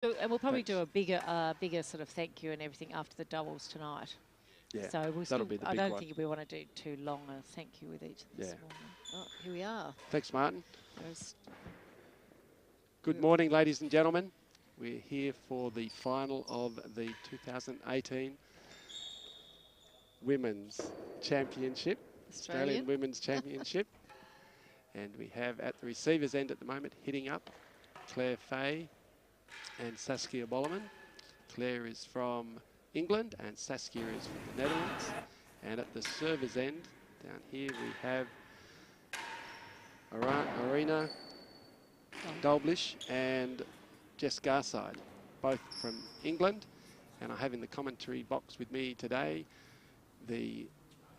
And we'll probably Thanks. do a bigger sort of thank you and everything after the doubles tonight. Yeah, So we'll that'll still, be the I big don't one. think we want to do too long a thank you with each of this Yeah. morning. Oh, here we are. Thanks, Martin. There's, Good morning, ladies and gentlemen. We're here for the final of the 2018 Women's Championship, Australian Women's Championship. And we have at the receiver's end at the moment, hitting up, Claire Fahey and Saskia Bollerman. Claire is from England and Saskia is from the Netherlands. And at the server's end, down here, we have Arena Dulbish and Jess Garside, both from England. And I have in the commentary box with me today the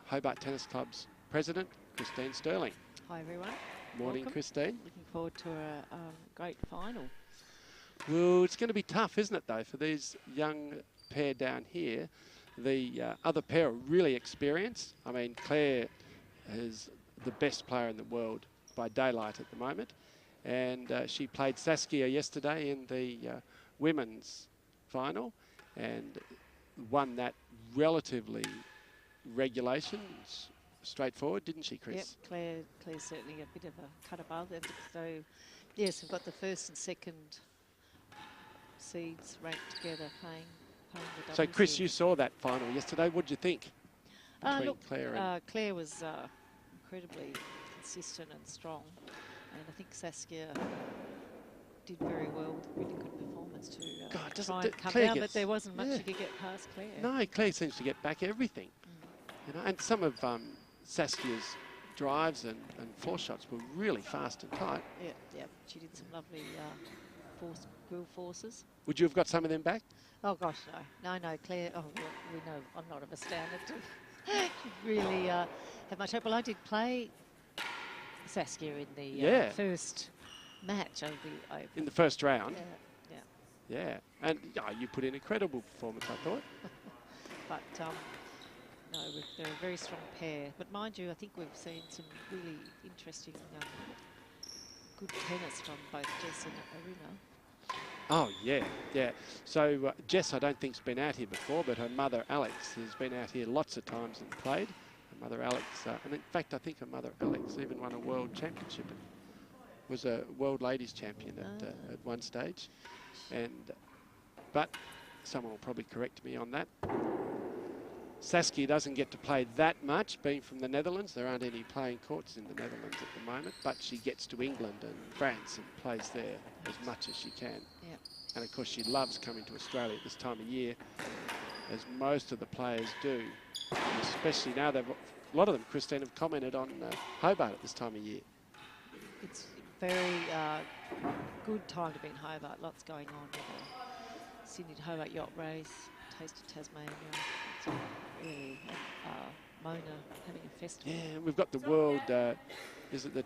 Hobart Tennis Club's president, Christine Sterling. hi, everyone. Morning, Welcome. Christine. Looking forward to a great final. Well, it's going to be tough, isn't it, though, for these young pair down here. The other pair are really experienced. I mean, Claire is the best player in the world by daylight at the moment. And she played Saskia yesterday in the women's final and won that relatively regulation, straightforward, didn't she, Chris? Yep, Claire's certainly a bit of a cut above them. So, yes, we've got the first and second seeds ranked together playing the doubles. So, Chris, here. you saw that final yesterday. What did you think between Look, Claire and... Claire was incredibly consistent and strong. And I think Saskia did very well with a really good performance to try and come Claire down, gets, but there wasn't much you could get past Claire. No, Claire seems to get back everything. You know, and some of Saskia's drives and floor shots were really fast and tight. Yeah. She did some lovely grill forces. Would you have got some of them back? Oh gosh, no, Claire. Oh, well, we know I'm not of a standard to really have much hope. Well, I did play Saskia in the first match of the Open. In the first round. Yeah. Yeah, and you put in a incredible performance, I thought. But no, they're a very strong pair. But mind you, I think we've seen some really interesting, good tennis from both Jess and Arena. Oh, yeah. So Jess, I don't think, has been out here before, but her mother, Alex, has been out here lots of times and played. Her mother, Alex, and in fact, I think her mother, Alex, even won a world championship and was a world ladies champion at one stage. But someone will probably correct me on that. Saskia doesn't get to play that much, being from the Netherlands. There aren't any playing courts in the Netherlands at the moment, but she gets to England and France and plays there as much as she can. Yeah. And of course, she loves coming to Australia at this time of year, as most of the players do. And especially now, a lot of them, Christine, have commented on Hobart at this time of year. It's a very good time to be in Hobart. Lots going on with the Sydney to Hobart yacht race, Taste of Tasmania. It's really Mona having a festival. Yeah, we've got the world, is it the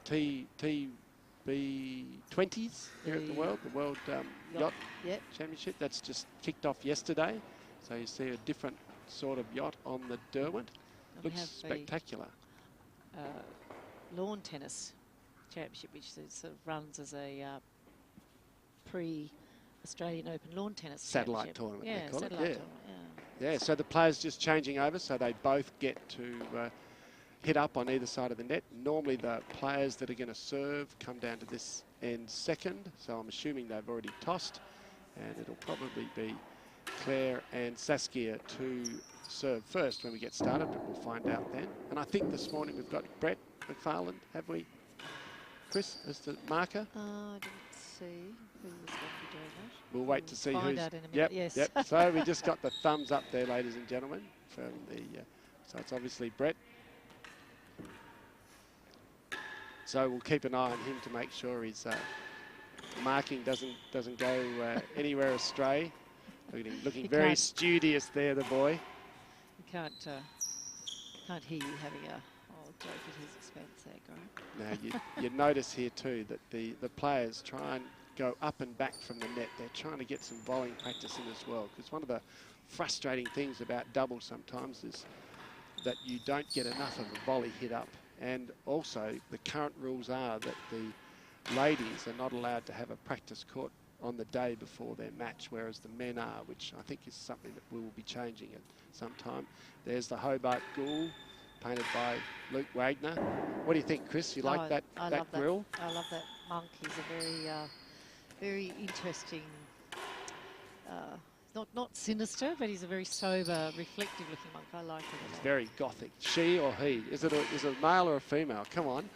TB20s here at the World Yacht Championship? That's just kicked off yesterday. So you see a different sort of yacht on the Derwent. Looks spectacular. Lawn tennis championship, which sort of runs as a pre-Australian Open lawn tennis satellite tournament, they call it. Tournament, yeah, so the players just changing over, so they both get to hit up on either side of the net. Normally the players that are going to serve come down to this end second, so I'm assuming they've already tossed, and it'll probably be Claire and Saskia to serve first when we get started, but we'll find out then. And I think this morning we've got Brett McFarland, have we, Chris, as the marker? I didn't see who was going to be doing that. We'll wait to see who's... Find out in a minute, yes. Yep. So we just got the thumbs up there, ladies and gentlemen, from the... so it's obviously Brett. So we'll keep an eye on him to make sure his marking doesn't go anywhere astray. Look at him, looking very studious there, the boy. You can't hear you having a joke at his expense there, Graham. Now you notice here too that the players try and go up and back from the net. They're trying to get some volleying practice in as well, because one of the frustrating things about doubles sometimes is that you don't get enough of a volley hit up. And also the current rules are that the ladies are not allowed to have a practice court on the day before their match, whereas the men are, which I think is something that we will be changing at some time. There's the Hobart Ghoul, painted by Luke Wagner. What do you think, Chris? You like that grill? I love that monk. He's a very interesting, not sinister, but he's a very sober, reflective-looking monk. I like it a He's lot. very gothic. She or he? Is it a male or a female? Come on.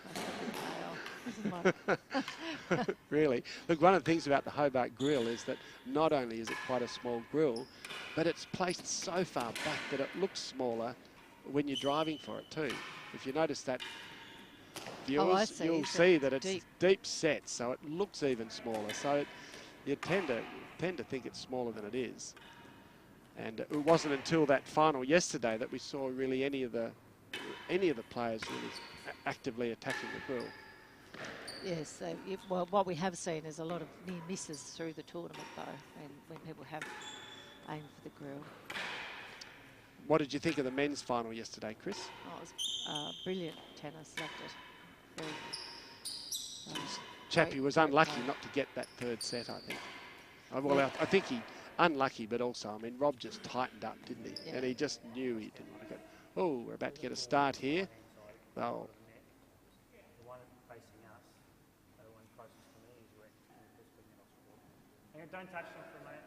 Really. Look, one of the things about the Hobart Grill is that not only is it quite a small grill, but it's placed so far back that it looks smaller when you're driving for it too. If you notice that, viewers, you'll see that it's deep set, so it looks even smaller. So you tend to think it's smaller than it is. And it wasn't until that final yesterday that we saw really any of the players really actively attacking the grill. Yes, well, what we have seen is a lot of near misses through the tournament, though, and when people have aimed for the grill. What did you think of the men's final yesterday, Chris? Oh, it was brilliant tennis, loved it. Very, Chappie was unlucky not to get that third set, I think. Well, I think he unlucky, but also, I mean, Rob just tightened up, didn't he? Yeah. And he just knew he didn't want to go. Oh, we're about to get a start here. Well, don't touch them for a minute.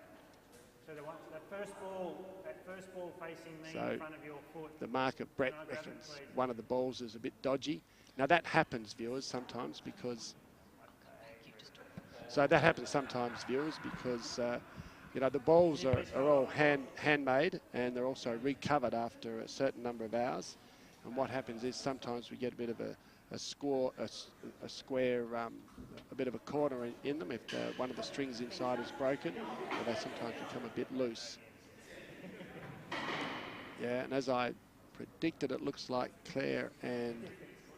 So that first ball facing me in front of your foot. The marker, Brett reckons one of the balls is a bit dodgy. Now that happens, viewers, sometimes because. So that happens sometimes, viewers, because you know, the balls are all handmade, and they're also recovered after a certain number of hours. And what happens is sometimes we get a bit of a square, a bit of a corner in them if one of the strings inside is broken, or they sometimes become a bit loose. Yeah, and as I predicted, it looks like Claire and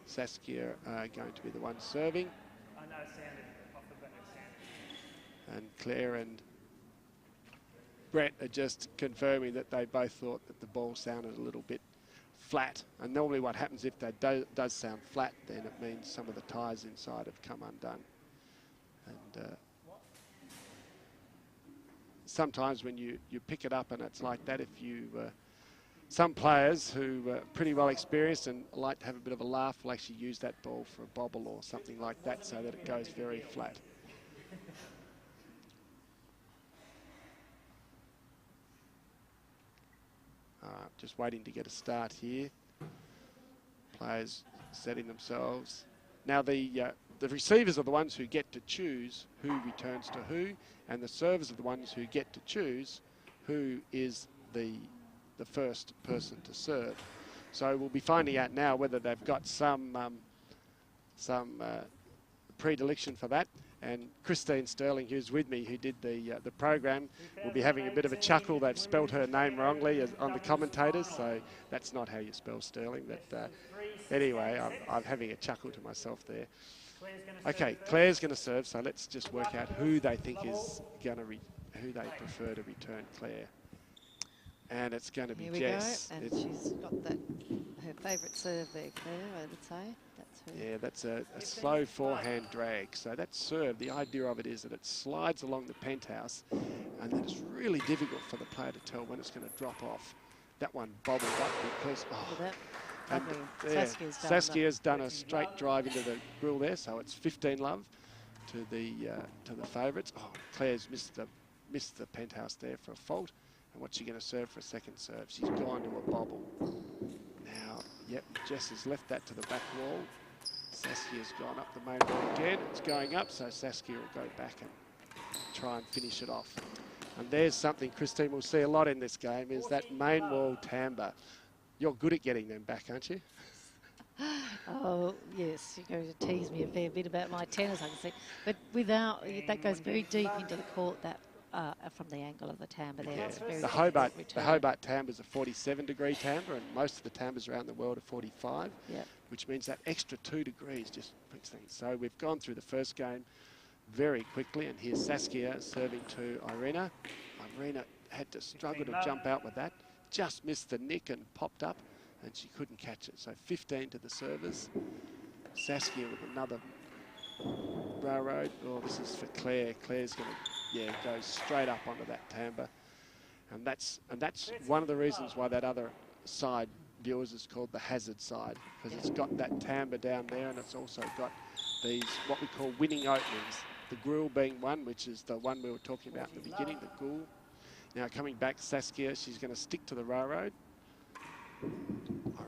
Saskia are going to be the ones serving. And Claire and Brett are just confirming that they both thought that the ball sounded a little bit flat, and normally what happens if that does sound flat, then it means some of the ties inside have come undone. And sometimes when you pick it up and it's like that, if you some players who are pretty well experienced and like to have a bit of a laugh will actually use that ball for a bobble or something like that, so that it goes very flat. Just waiting to get a start here. Players setting themselves. Now the receivers are the ones who get to choose who returns to who, and the servers are the ones who get to choose who is the first person to serve. So we'll be finding out now whether they've got some predilection for that. And Christine Sterling, who's with me, who did the program, will be having a bit of a chuckle. They've spelled her name wrongly on the commentators, so that's not how you spell Sterling. But anyway, I'm having a chuckle to myself there. Okay, Claire's going to serve, so let's just work out who they think is going to who they prefer to return Claire. And it's going to be Jess. Here we go, and she's got that her favourite serve there, Claire, I would say. That's her. Yeah, that's a slow forehand drag. So that serve, the idea of it is that it slides along the penthouse, and then it's really difficult for the player to tell when it's going to drop off. That one bobbled up because Saskia's done a straight drive into the grill there, so it's 15-love to the favourites. Oh, Claire's missed the penthouse there for a fault. And what's she going to serve for a second serve? She's gone to a bobble. Now, yep, Jess has left that to the back wall. Saskia's gone up the main wall again. It's going up, so Saskia will go back and try and finish it off. And there's something Christine will see a lot in this game, is that main wall timbre. You're good at getting them back, aren't you? Oh, yes, you're going to tease me a fair bit about my tennis, I can see. But without, that goes very deep into the court, that from the angle of the timbre there. Yeah. It's very the Hobart timbre is a 47-degree timbre, and most of the timbres around the world are 45, which means that extra 2 degrees just brings things. So we've gone through the first game very quickly, and here's Saskia serving to Irina. Irina had to struggle to jump out with that, just missed the nick and popped up, and she couldn't catch it. So 15 to the servers. Saskia with another railroad. Oh, this is for Claire. Claire's going to Yeah, it goes straight up onto that tambour. And that's one of the reasons why that other side, viewers, is called the hazard side, because it's got that tambour down there, and it's also got these, what we call winning openings. The gruel being one, which is the one we were talking about in the beginning, the gruel. Now coming back, Saskia, she's going to stick to the railroad.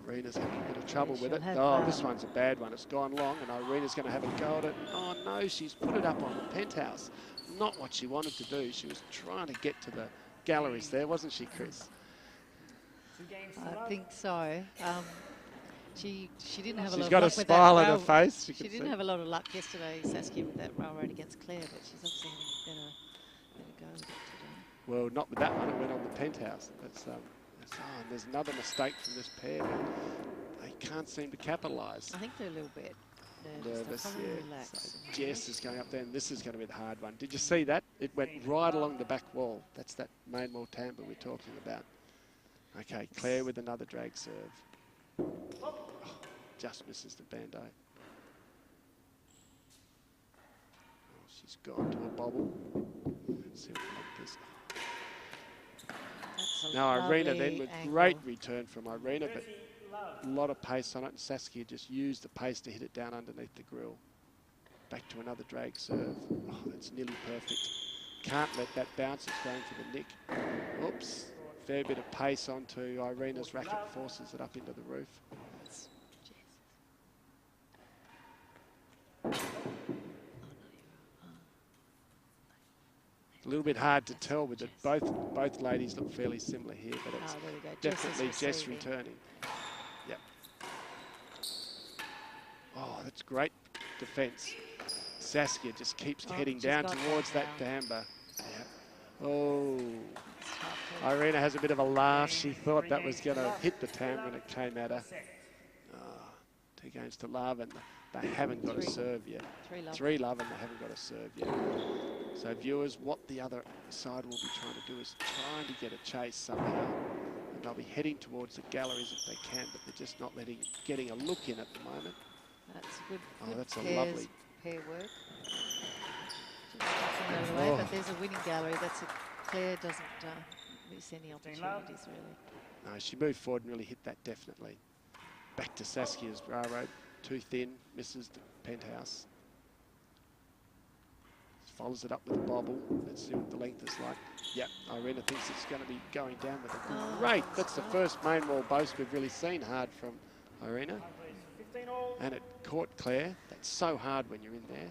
Irina's having a bit of trouble with it. Oh, this one's a bad one. It's gone long, and Irina's going to have a go at it. Oh, no, she's put it up on the penthouse. Not what she wanted to do. She was trying to get to the galleries there, wasn't she, Chris? I think so. She didn't have a lot of luck. She's got a smile on her face. She didn't have a lot of luck yesterday, Saskia, with that railroad against Claire, but she's obviously having better go with it today. Well, not with that one. It went on the penthouse. And there's another mistake from this pair, but they can't seem to capitalise. I think they're a little bit nervous. Relaxed. So Jess is going up there, and this is going to be the hard one. Did you see that? It went right along the back wall. That's that main wall tambour we're talking about. Okay, Claire with another drag serve. Oh, just misses the bando. Oh, she's gone to a bobble. Let's see what like this. Now Irina then with great return from Irina, but a lot of pace on it, and Saskia just used the pace to hit it down underneath the grill. Back to another drag serve. Oh, that's nearly perfect. Can't let that bounce, it's going for the nick. Oops. Fair bit of pace onto Irina's racket, forces it up into the roof. A little bit hard to tell with it. Both ladies look fairly similar here, but it's definitely Jess returning. Yep. Oh, that's great defence. Saskia just keeps heading down towards that tambour. Yep. Oh. Irina has a bit of a laugh. She thought that was going to hit the tam when it came at her. Oh, 2 games to love, and they haven't got a serve yet. 3 love, and they haven't got a serve yet. So viewers, what the other side will be trying to do is trying to get a chase somehow. And they'll be heading towards the galleries if they can, but they're just not getting a look in at the moment. That's good. Oh, that's a lovely pair work. Away, but there's a winning gallery. Claire doesn't miss any opportunities really. No, she moved forward and really hit that definitely. Back to Saskia's railroad. Too thin, misses the penthouse. Follows it up with a bobble. Let's see what the length is like. Yep, Irina thinks it's going to be going down with a great. That's the first main wall boast we've really seen hard from Irina. And it caught Claire. That's so hard when you're in there.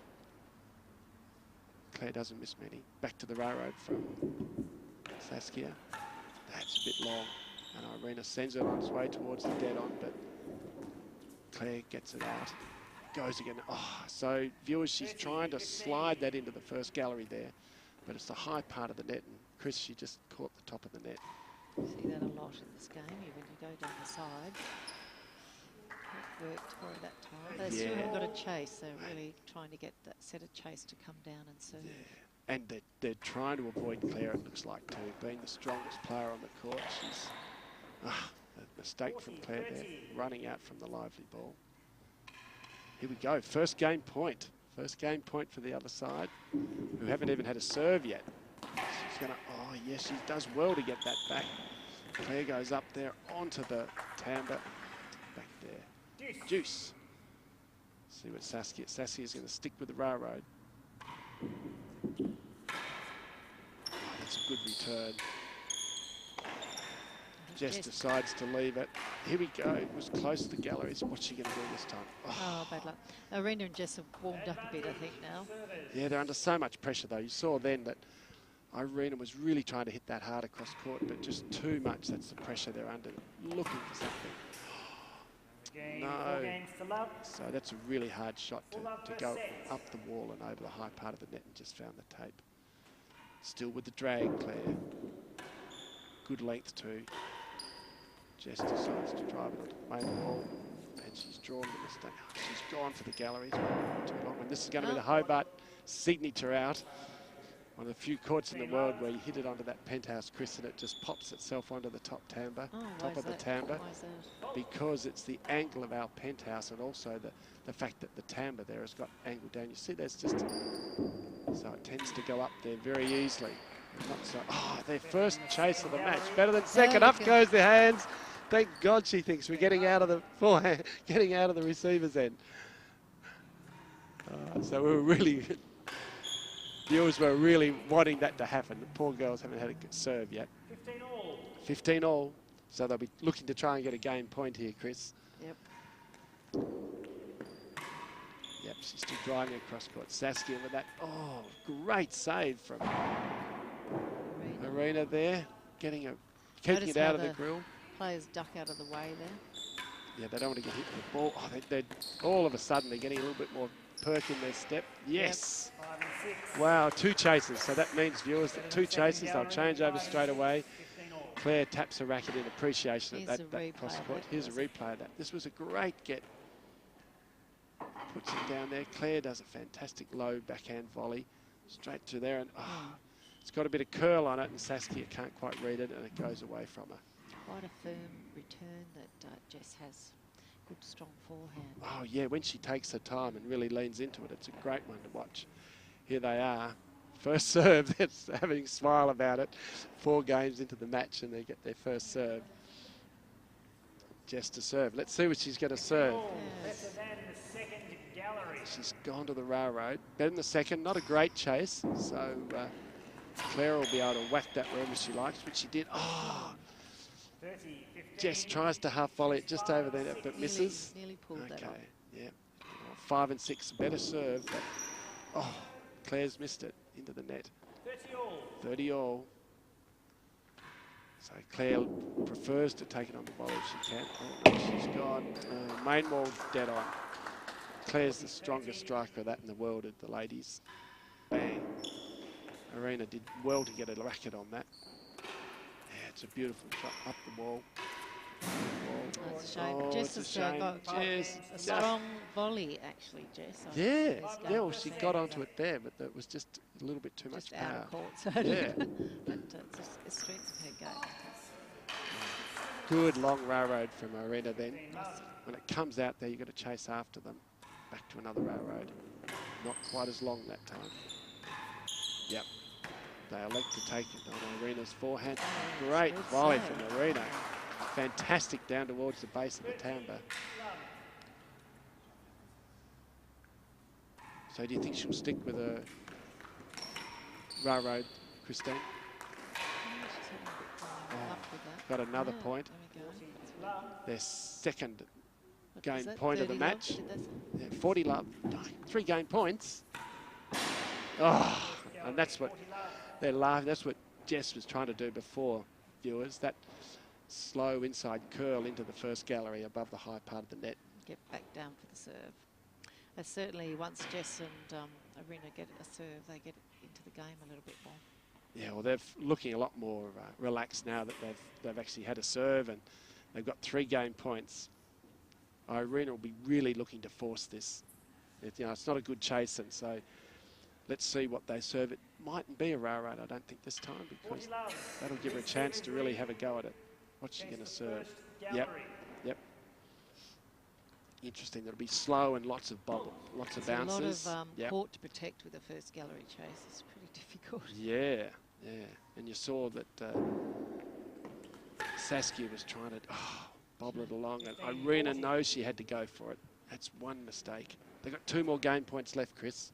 Claire doesn't miss many. Back to the railroad from Saskia. That's a bit long. And Irina sends it on its way towards the dead on, but Claire gets it out. Goes again. Oh, so viewers, she's trying to slide that into the first gallery there, but it's the high part of the net, and Chris, she just caught the top of the net. You see that a lot in this game, when you go down the side. It worked for her that time. They still haven't got a chase. They're really trying to get that set of chase to come down and serve. Yeah. And they're trying to avoid Claire, it looks like, too. Being the strongest player on the court, she's... a mistake from Claire there, running out from the lively ball. Here we go, first game point. First game point for the other side, who haven't even had a serve yet. She's gonna, oh yes, she does well to get that back. Claire goes up there onto the tambour. Back there. Juice. See what Saskia's gonna stick with the railroad. Oh, that's a good return. Jess decides to leave it. Here we go. It was close to the galleries. What's she going to do this time? Oh, bad luck. Irina and Jess have warmed up a bit, I think, now. Yeah, they're under so much pressure, though. You saw then that Irina was really trying to hit that hard across court, but just too much. That's the pressure they're under. Looking for something. No. So that's a really hard shot to go up the wall and over the high part of the net, and just found the tape. Still with the drag, Claire. Good length, too. Jess decides to drive it onto the main wall, and she's drawn the mistake. She's gone for the galleries, too long. And this is going to be the Hobart signature out. One of the few courts in the world where you hit it onto that penthouse, Chris, and it just pops itself onto the top tambour, top of the tambour. Because it's the angle of our penthouse, and also the fact that the tambour there has got angled down. You see, there's just So it tends to go up there very easily. Not so, oh, their first chase of the match. Better than second. Up goes their hands. Thank God she thinks we're getting out of the forehand, getting out of the receiver's end. So we were really, viewers were really wanting that to happen. The poor girls haven't had a serve yet. 15 all. 15 all. So they'll be looking to try and get a game point here, Chris. Yep. Yep, she's still driving across court. Saskia with that. Oh, great save from Arena there. Keeping it out of the grill. Players duck out of the way there. Yeah, they don't want to get hit with the ball. Oh, they're all of a sudden they're getting a little bit more perk in their step. Yes. Yep. 5 and 6. Wow, 2 chases. So that means, viewers, that 2 chases, they'll change over straight away. Claire taps her racket in appreciation of that cross court. Here's a replay of that. This was a great get. Puts it down there. Claire does a fantastic low backhand volley. Straight to there. And it's got a bit of curl on it, and Saskia can't quite read it, and it goes away from her. Quite a firm return that Jess has. Good, strong forehand. Oh, yeah, when she takes her time and really leans into it, it's a great one to watch. Here they are. First serve, they're having a smile about it. 4 games into the match, and they get their first serve. Jess to serve. Let's see what she's going to serve. Better than the second gallery. She's gone to the railroad. Better than the second. Not a great chase, so Claire will be able to whack that wherever she likes, which she did. Oh! 30, 15, Jess tries to half volley it just over there, but misses. Nearly pulled that off. Yeah. 5 and 6, better serve, but Claire's missed it into the net. 30 all. 30 all. So Claire prefers to take it on the volley if she can. Oh, no, she's gone. Main wall dead on. Claire's the strongest striker of that in the world at the ladies. Bang. Arena did well to get a racket on that. Yeah, it's a beautiful shot up the wall. That's a shame. Oh, Jess it's a has shame. got Jess, a strong volley, actually, Jess. yeah, well, she got onto it there, but that was just a little bit too much Just out power. of court, so Yeah. but it's a strength of her game. Good long railroad from Arena then. When it comes out there, you've got to chase after them. Back to another railroad. Not quite as long that time. Yep. They elect to take it on Arena's forehand. Great volley from Arena. Fantastic down towards the base of the timber. So do you think she'll stick with a railroad, Christine? Got another point. Their second game point of the match. Yeah, 40 love. 3 game points. Oh, and that's what they're laughing. That's what Jess was trying to do before, viewers. That slow inside curl into the first gallery above the high part of the net. Get back down for the serve. Certainly, once Jess and Arena get a serve, they get into the game a little bit more. Yeah, well, they're looking a lot more relaxed now that they've actually had a serve and they've got 3 game points. Irina will be really looking to force this. It's not a good chase, and so let's see what they serve. It mightn't be a railroad, I don't think, this time, because that'll give her a chance to really have a go at it. What's she going to serve? Yep. Interesting. That'll be slow and lots of bobble, lots of bounces. A lot of court to protect with the first gallery chase. It's pretty difficult. Yeah. And you saw that Saskia was trying to bobble it along, and Irina knows she had to go for it. That's one mistake. They've got 2 more game points left, Chris.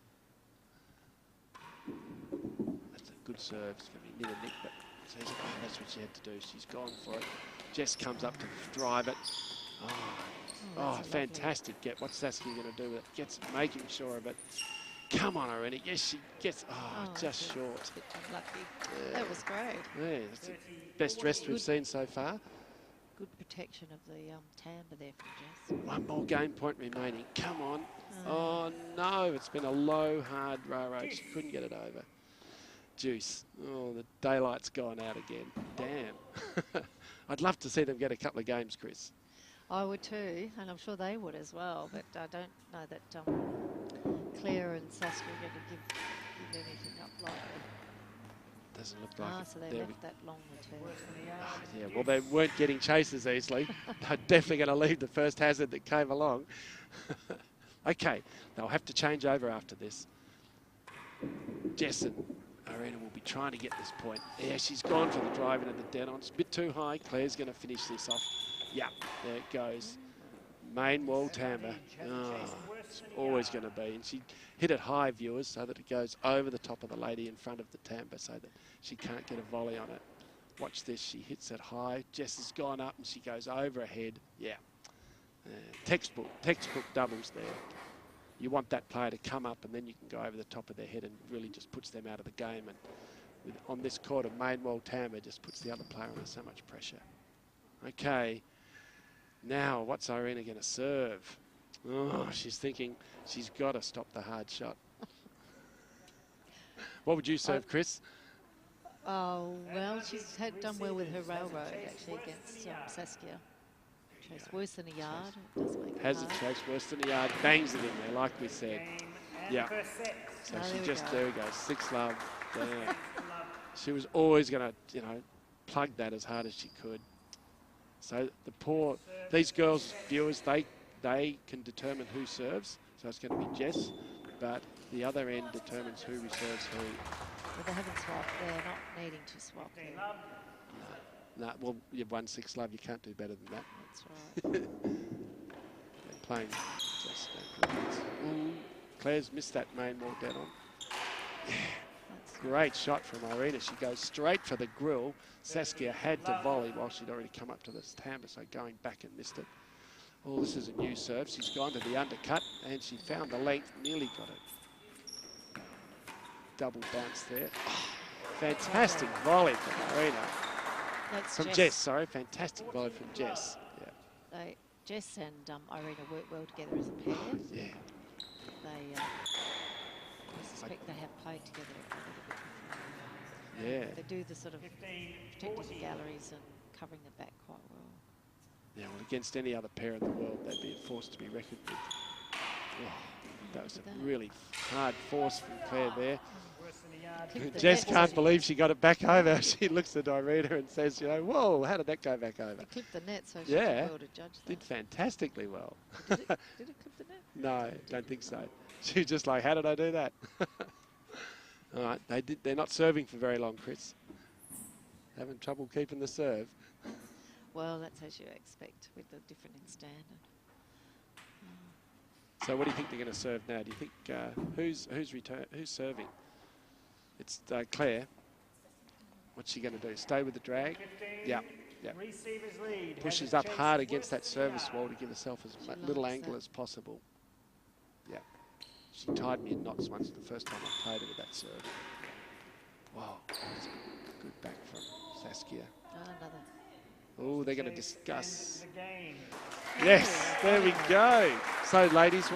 That's a good serve. It's going to be near Nick, but that's what she had to do. She's gone for it. Jess comes up to drive it. Oh, fantastic get. What's Saskia going to do with it? Gets making sure of it. Come on, Irina. Yes, she gets. Just short. Unlucky. Yeah. That was great. Yeah, it's the best rest we've seen so far. Good protection of the timber there from Jess. 1 more game point remaining. Come on. Oh, no. It's been a low, hard railroad. She couldn't get it over. Juice. Oh, the daylight's gone out again. Damn. I'd love to see them get a couple of games, Chris. I would too, and I'm sure they would as well, but I don't know that Claire and Saskia are going to give anything up lightly. Doesn't look like it. So they left that long return. Yeah, well, they weren't getting chases easily. They're definitely going to leave the first hazard that came along. Okay, they'll have to change over after this. Jess and Irina will be trying to get this point. Yeah, she's gone for the drive into the dead on. It's a bit too high. Claire's going to finish this off. Yeah, there it goes. Main wall timber. Oh, it's always going to be. And she hit it high, viewers, so that it goes over the top of the lady in front of the timber so that she can't get a volley on it. Watch this. She hits it high. Jess has gone up and she goes over her head. Yeah. Textbook doubles there. You want that player to come up and then you can go over the top of their head and really just puts them out of the game. And on this court of main wall timber, just puts the other player under so much pressure. Okay. Now, what's Irina going to serve? Oh, she's thinking she's got to stop the hard shot. What would you serve, Chris? Oh, well, she's done well with her railroad, actually, against Saskia. Chased worse than a yard. It does make it Hasn't hard. chased worse than a yard. Bangs it in there, like we said. Yeah. So Oh, she just, go. there we go, 6-love. There. She was always going to, you know, plug that as hard as she could. So these girls, viewers, they can determine who serves. So it's going to be Jess, but the other end determines who reserves who. But they haven't swapped. They're not needing to swap there. No, well, you've won 6-love. You can't do better than that. That's right. They're playing just Ooh, Claire's missed that main wall dead on. Yeah. Great shot from Irina. She goes straight for the grill. Saskia had to volley while she'd already come up to the timber, so going back and missed it. Oh, this is a new serve. She's gone to the undercut and she found the length, nearly got it. Double bounce there. Oh, fantastic volley from Irina. That's From Jess, sorry. Fantastic volley from Jess. Yeah. Jess and Irina work well together as a pair. Yeah. I suspect they have played together a little bit before. Yeah. They do the sort of protecting the galleries and covering the back quite well. Yeah, well, against any other pair in the world, they'd be a force to be reckoned with. Oh, that was a really hard force from Claire there. Jess can't believe she got it back over. She looks at Irina and says, you know, whoa, how did that go back over? It clipped the net, so she did well to judge that. Did fantastically well. Did it clip the net? No, don't think so. She was just like, how did I do that? All right, they're not serving for very long, Chris. Having trouble keeping the serve. Well, that's as you expect with the different in standard. So what do you think they're going to serve now? Do you think who's serving? It's Claire. What's she going to do? Stay with the drag? Yeah. Yeah. Pushes up hard against that service wall to give herself as little angle as possible. Yeah. She tied me in knots once the first time I played her with that serve. Wow. That's good back from Saskia. Another. Oh, they're going to discuss. Yes, there we go. So, ladies,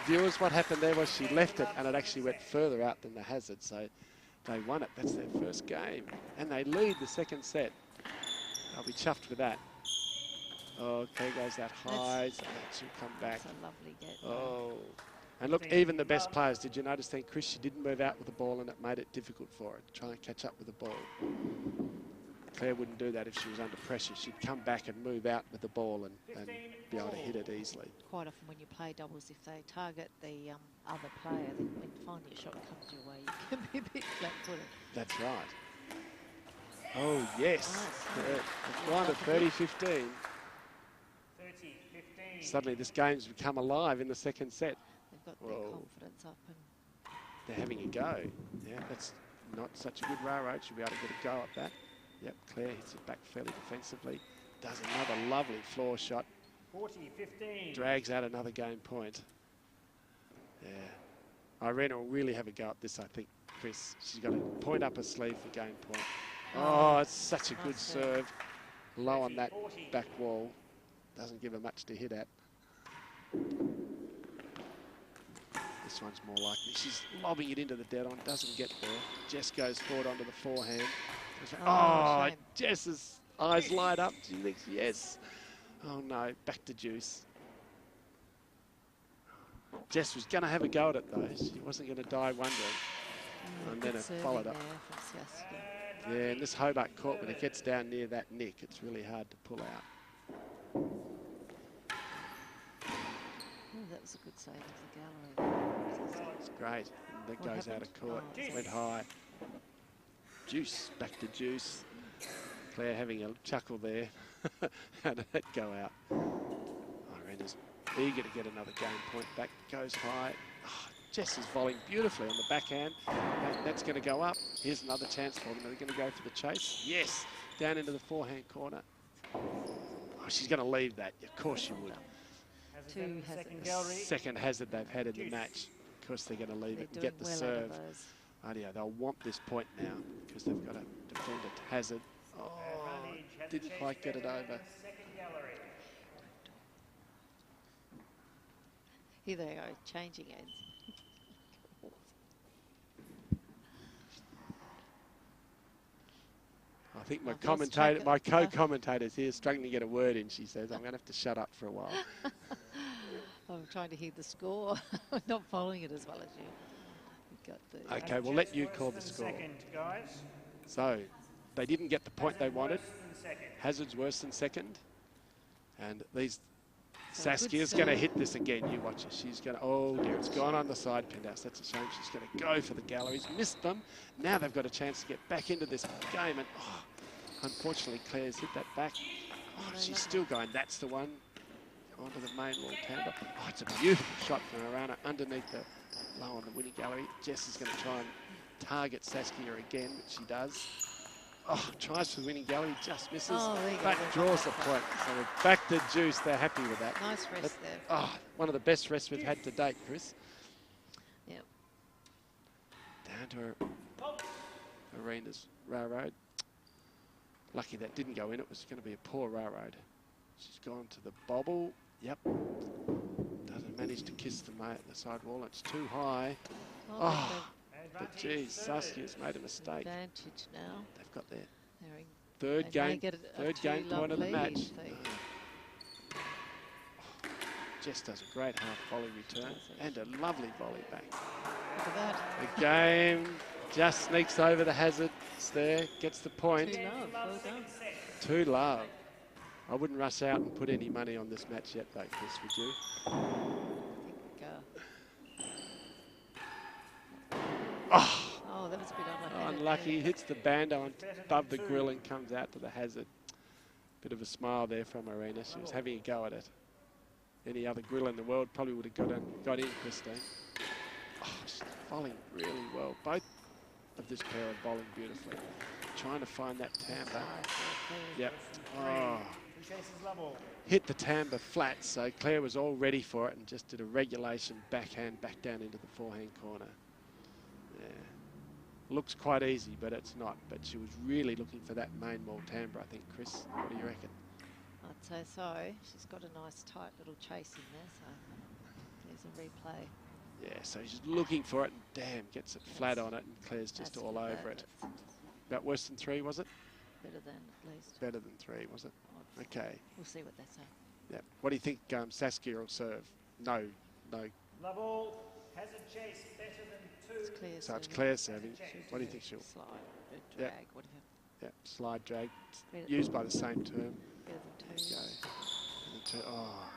viewers, what happened there was she left it and it actually went further out than the hazard. So they won it. That's their first game. And they lead the second set. I'll be chuffed with that. Oh, okay, goes that high. So that should come back. That's a lovely get. Oh. And look, even the best players, did you notice then, Chris, she didn't move out with the ball and it made it difficult for her to try and catch up with the ball. Claire wouldn't do that if she was under pressure. She'd come back and move out with the ball and be able to hit it easily. Quite often when you play doubles, if they target the other player, then when finally a shot comes your way, you can be a bit flat-footed. That's right. Oh, yes. Nice. It's gone to 30-15. Suddenly this game's become alive in the second set. They've got their confidence up. And they're having a go. Yeah, that's not such a good railroad. She'll be able to get a go at that. Yep, Claire hits it back fairly defensively. Does another lovely floor shot. 40-15. Drags out another game point. Yeah. Irina will really have a go at this, I think, Chris. She's got a point up her sleeve for game point. Oh, it's such a good serve. Low on that back wall. Doesn't give her much to hit at. This one's more likely. She's lobbing it into the dead on. Doesn't get there. Jess goes forward onto the forehand. Oh, Jess's eyes light up. She thinks, yes. Oh, no. Back to deuce. Jess was going to have a go at it, though. She wasn't going to die wondering. And then it followed up. Yeah, in this Hobart court, when it gets down near that nick, it's really hard to pull out. Oh, that was a good save of the gallery. It's great. And that What goes happened? out of court. Oh, Went high. Juice. Back to Juice. Claire having a chuckle there. How did that go out? Irena's eager to get another game point back. Goes high. Oh, Jess is volleying beautifully on the backhand. That's going to go up. Here's another chance for them. Are they going to go for the chase? Yes. Down into the forehand corner. Oh, she's going to leave that. Of course she would. Two hazards. Second hazard they've had in the match. Of course they're going to leave it and get the serve. Idea, they'll want this point now because they've got to defend a hazard. Oh, didn't quite get it over. Here they are, changing ends. I think my commentator, my co-commentator's here struggling to get a word in, she says. I'm going to have to shut up for a while. I'm trying to hear the score. I'm not following it as well as you. Got the okay, we'll let you call the score. So, they didn't get the point they wanted. Hazard's worse than second. And these... Saskia's going to hit this again. You watch her. She's going to... Oh, dear. It's gone on the side penthouse. That's a shame. She's going to go for the galleries. Missed them. Now they've got a chance to get back into this game. And, oh, unfortunately, Claire's hit that back. Oh, she's still going. That's the one. Onto the main wall tambour. Oh, it's a beautiful shot from Arana underneath the... Low on the winning gallery. Jess is going to try and target Saskia again, which she does. Oh, tries for the winning gallery, just misses. Oh, but draws the point. So we're back to Juice. They're happy with that. Nice rest there. Oh, one of the best rests we've had to date, Chris. Yep. Down to her Arena's railroad. Lucky that didn't go in. It was going to be a poor railroad. She's gone to the bobble. Yep. Doesn't manage to kiss the side wall. It's too high. Oh, but geez, Saskia's made a mistake. Advantage now. They've got their third game point of the match. Jess does a great half volley return and a lovely volley back. Look at that. The game just sneaks over the hazard. It's there, gets the point. 2-love. Well done. 2-love. I wouldn't rush out and put any money on this match yet, though, Chris, would you? Oh, that was a bit unlucky. Unlucky. He hits the bando above the grill and comes out to the hazard. Bit of a smile there from Arena. She was having a go at it. Any other grill in the world probably would have got in, Christine. Oh, she's volleying really well. Both of this pair are volleying beautifully. Trying to find that tambour. Yep. Oh. Hit the tambour flat, so Claire was all ready for it and just did a regulation backhand back down into the forehand corner. Yeah. Looks quite easy, but it's not. But she was really looking for that main wall tambour, I think, Chris. What do you reckon? I'd say so. She's got a nice tight little chase in there, so there's a replay. Yeah, so she's looking for it and damn, gets it flat on it and Claire's just all over it. About worse than 3, was it? Better than, at least. Better than 3, was it? Okay. We'll see what they say. Yeah. What do you think Saskia will serve? No. Love all. Has a chase better than 2. It's Claire so serving. It's Claire serving. What do you think she'll... Slide, drag, whatever. Yeah, slide, drag. Used by the same term. Better than 2. Go. Oh,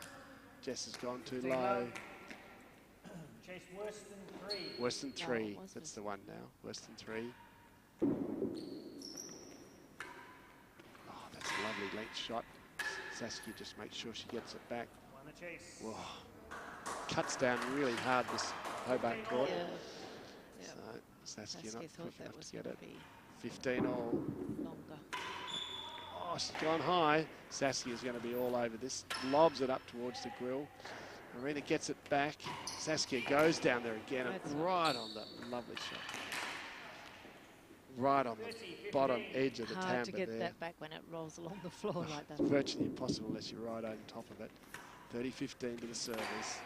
Jess has gone too low. Chase worse than 3. Worse than 3. No, that's the one now. Worse than 3. Oh, that's a lovely length shot. Saskia just makes sure she gets it back. Won the chase. Whoa. Cuts down really hard this Hobart court. Yeah. So Saskia not thought quick that enough was to get it. 15 all. Longer. Oh, she's gone high. Saskia's going to be all over this. Lobs it up towards the grill. Marina gets it back. Saskia goes down there again and right on the lovely shot. Right on the bottom edge of the tambour there. Hard to get that back when it rolls along the floor like that. It's virtually impossible unless you're right on top of it. 30-15 to the service.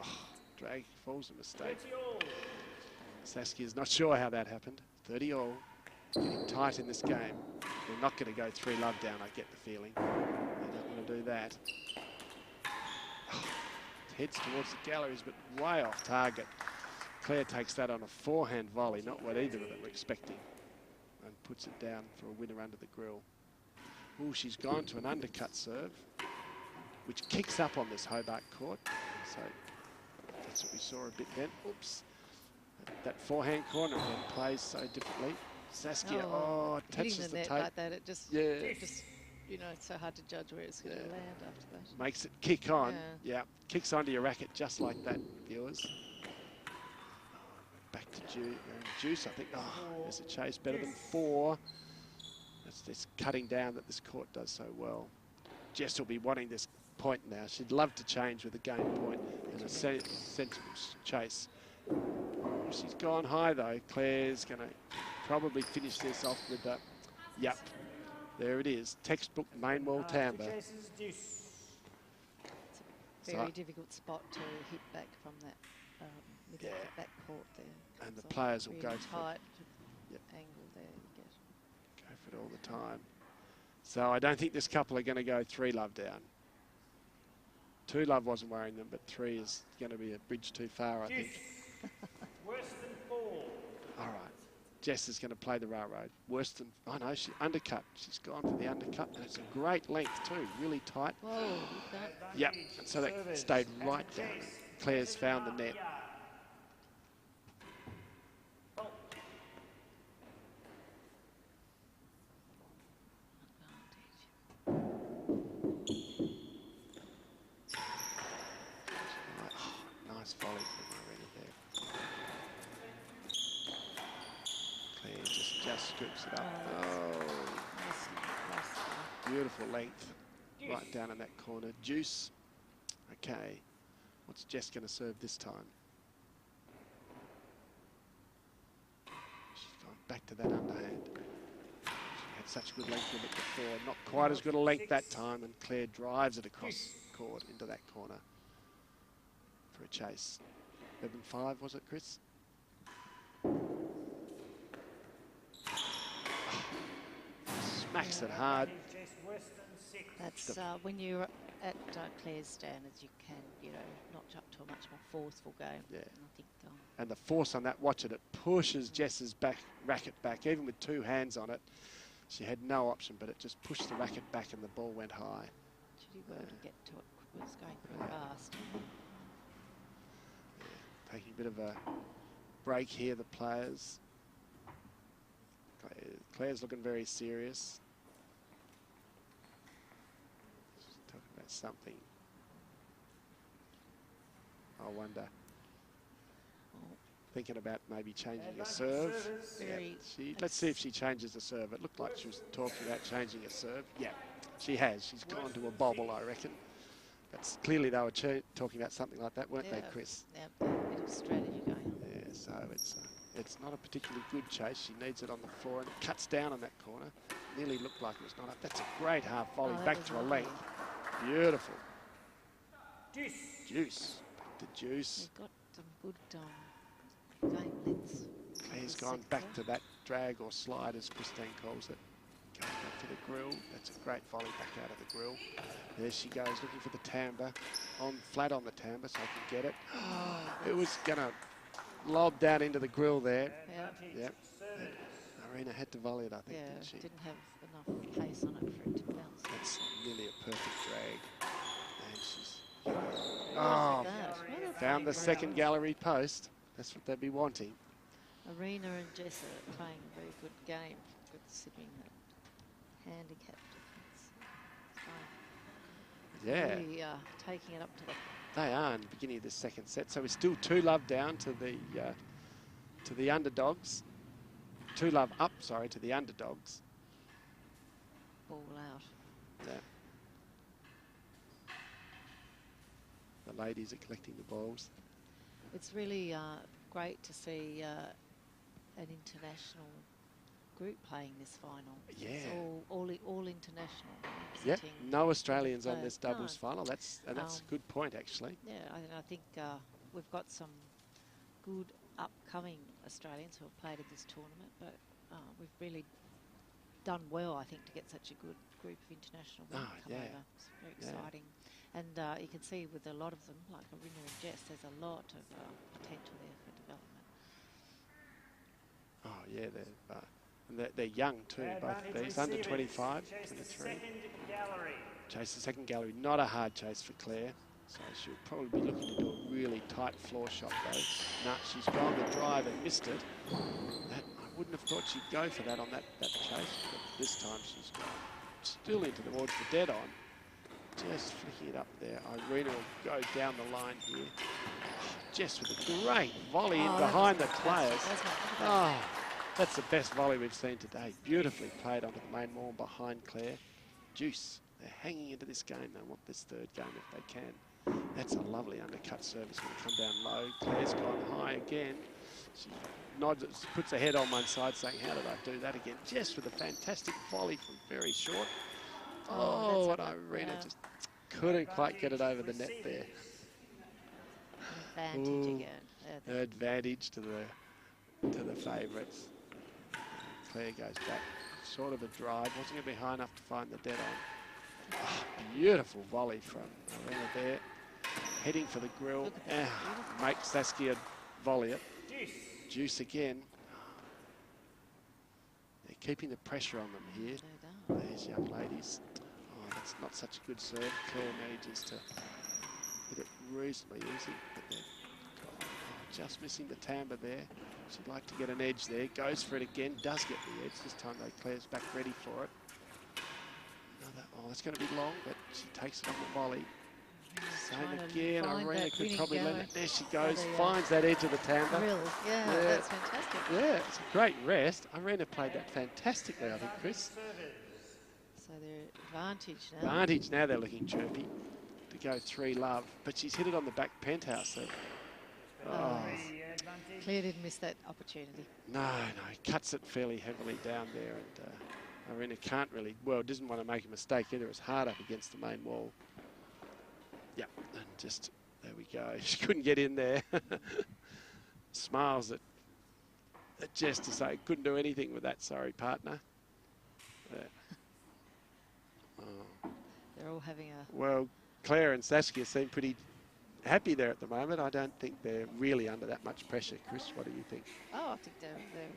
Oh, drag falls a mistake. Saskia's not sure how that happened. 30 all. Getting tight in this game. They're not going to go 3-love down, I get the feeling. They don't want to do that. Oh, heads towards the galleries, but way off target. Claire takes that on a forehand volley, not what either of them were expecting. And puts it down for a winner under the grill. Oh, she's gone to an undercut serve, which kicks up on this Hobart court. So that's what we saw a bit then. Oops. That forehand corner again plays so differently. Saskia, touches hitting the the net tape. like that, it just, you know, it's so hard to judge where it's going to land after that. Makes it kick on. Yeah, kicks onto your racket just like that, viewers. Back to Juice, I think. Oh, there's a chase, better than 4. That's this cutting down that this court does so well. Jess will be wanting this point now. She'd love to change with a game point and a sensible chase. She's gone high though. Claire's going to probably finish this off with the, yep, there it is. Textbook main wall timbre. It's a very difficult spot to hit back from that middle back court there. And the players will really go for it. Angle there you get. Go for it all the time. So I don't think this couple are going to go 3-love down. 2-love wasn't worrying them, but 3 is going to be a bridge too far, I think. Worse than 4. All right. Jess is going to play the railroad. Worse than, oh no, she undercut. She's gone for the undercut, and it's a great length too, really tight. Whoa, yep, and so that stayed right down. Claire's found the net. Nice volley from Marina there. Claire just scoops it up. Beautiful length right down in that corner. Juice. Okay. What's Jess going to serve this time? She's gone back to that underhand. She had such good length with it before. Not quite as good a length that time, and Claire drives it across court into that corner for a chase. 11-5, was it, Chris? Smacks it hard. That's when you're at Claire's standards, you can, you know, notch up to a much more forceful game. Yeah. And I think, and the force on that, watch it, it pushes Jess's racket back, even with 2 hands on it. She had no option, but it just pushed the racket back and the ball went high. Judy were to get to it, it was going pretty fast. Yeah. Taking a bit of a break here, the players. Claire's looking very serious. She's talking about something. I wonder. Thinking about maybe changing a serve. Let's see if she changes the serve. It looked like she was talking about changing a serve. Yeah, she has. She's gone to a bobble, I reckon. That's clearly they were talking about something like that, weren't they, Chris? Yeah, a bit of strategy going on. Yeah, so it's not a particularly good chase. She needs it on the floor, and it cuts down on that corner. Nearly looked like it was not up. That's a great half volley back to a length. Beautiful. Juice. Back to Juice. They've got some good game lengths. Claire's gone back to that drag or slide, as Christine calls it. Going back to the grill. That's a great volley back out of the grill. There she goes, looking for the timbre. Flat on the timbre, so I can get it. It was going to lob down into the grill there. Yep. Marina had to volley it, I think, didn't she? Didn't have enough pace on it for it to bounce. That's nearly a perfect drag. And she's... found the second gallery post. That's what they'd be wanting. Arena and Jess are playing a very good game, considering that handicap difference. Really taking it up to the... They are in the beginning of the second set, so we're still 2-love down to the underdogs. 2-love up, sorry, to the underdogs. Ball out. Yeah. The ladies are collecting the balls. It's really great to see an international group playing this final. Yeah. It's all international. Yep. No Australians on this doubles final. That's a good point, actually. Yeah, I think we've got some good upcoming Australians who have played in this tournament, but we've really done well, I think, to get such a good group of international women come over. It's very exciting. And you can see with a lot of them, like Arina and Jess, there's a lot of potential there for development. Oh, yeah, they're young too, both these. Under 25, 23. Chase the second gallery. Not a hard chase for Claire, so she'll probably be looking to do a really tight floor shot though. Nah, she's gone the drive and missed it. That, I wouldn't have thought she'd go for that on that chase, but this time she's gone still into towards the dead on. Just flicking it up there. Irina will go down the line here. Just with a great volley in behind the players. Oh, that's the best volley we've seen today. Beautifully played onto the main wall behind Claire. Juice. They're hanging into this game. They want this third game if they can. That's a lovely undercut service. Going to come down low. Claire's gone high again. She nods, puts her head on one side saying, how did I do that again? Just with a fantastic volley from very short. Oh, and Irina just couldn't quite get it over the net there. Advantage again. Advantage to the favourites. Claire goes back. Sort of a drive. Wasn't going to be high enough to find the dead on. Oh, beautiful volley from Irina there. Heading for the grill. Makes Saskia volley it. Juice again. They're keeping the pressure on them here. These young ladies. Oh, that's not such a good serve. Claire manages to hit it reasonably easy. But they're just missing the timbre there. She'd like to get an edge there. Goes for it again. Does get the edge. This time though, Claire's back ready for it. Oh, it's going to be long, but she takes it on the volley. Same again. Irina could probably lend it. There she goes. Finds that edge of the timbre. Really? Yeah, that's fantastic. Yeah, it's a great rest. Irina played that fantastically, I think, Chris. So they're advantage now. Advantage now. They're looking chirpy to go 3-love, but she's hit it on the back penthouse. So, Claire didn't miss that opportunity. No, cuts it fairly heavily down there, and Irina can't really, doesn't want to make a mistake either. It's hard up against the main wall. Yeah, and just, there we go. She couldn't get in there. Smiles at Jess to say, couldn't do anything with that, sorry, partner. They're all having a... Well, Claire and Saskia seem pretty happy there at the moment. I don't think they're really under that much pressure. Chris, what do you think? Oh, I think they're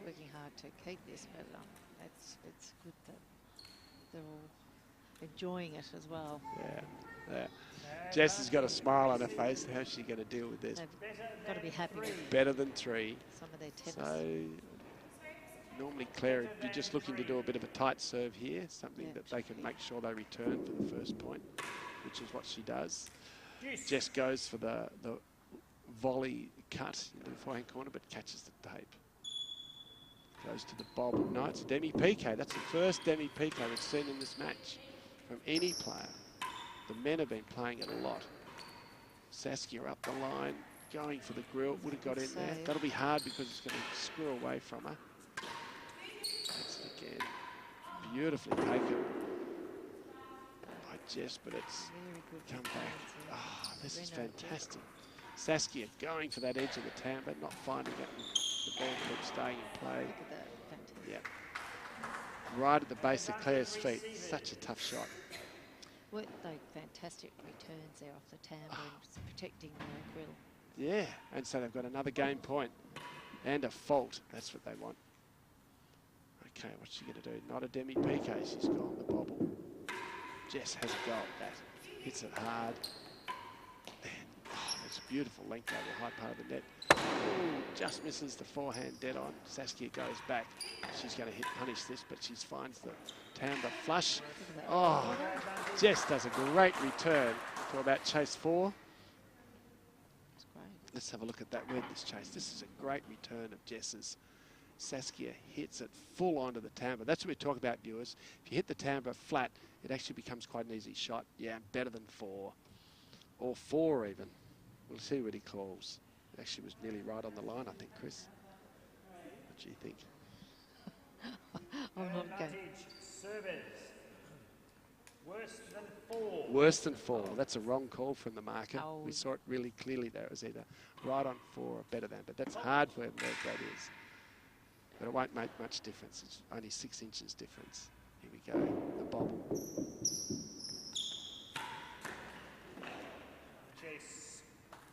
working hard to keep this, but it's good that they're all enjoying it as well. Yeah. Jess has got a smile on her face. How's she going to deal with this? They've got to be happy with better than 3. some of their tennis. So normally Claire would be just looking to do a bit of a tight serve here, something that they can make sure they return for the first point, which is what she does. Jess goes for the volley cut into the forehand corner, but catches the tape. Goes to the bob. No, it's a demi-piqué. That's the first demi-piqué we've seen in this match from any player. The men have been playing it a lot. Saskia up the line, going for the grill. Would have got in there. That'll be hard because it's going to screw away from her. That's it again. Beautifully taken by Jess, but it's come back. Oh, this is fantastic. Saskia going for that edge of the timbre, not finding it. The ball keeps staying in play. Look at that. Fantastic. Yeah. Right at the base of Claire's feet. Such a tough shot. Well, fantastic returns there off the timbre and protecting the grill. Yeah, and so they've got another game point and a fault. That's what they want. Okay, what's she going to do? Not a demi-piqué. She's gone the bobble. Jess has a go at that. Hits it hard. It's a beautiful length over the high part of the net. Ooh, just misses the forehand dead on. Saskia goes back. She's going to punish this, but she finds the timbre flush. Oh, Jess does a great return for about chase 4. That's great. Let's have a look at that with this chase. This is a great return of Jess's. Saskia hits it full onto the timbre. That's what we talk about, viewers. If you hit the timbre flat, it actually becomes quite an easy shot. Yeah, better than 4. Or 4 even. We'll see what he calls. It actually was nearly right on the line, I think, Chris. What do you think? I'm not going. Worse than 4. Worse than 4. That's a wrong call from the marker. Oh. We saw it really clearly there. It was either right on 4 or better than. But that's hard for him where that is. But it won't make much difference. It's only 6 inches difference. Here we go. The bobble.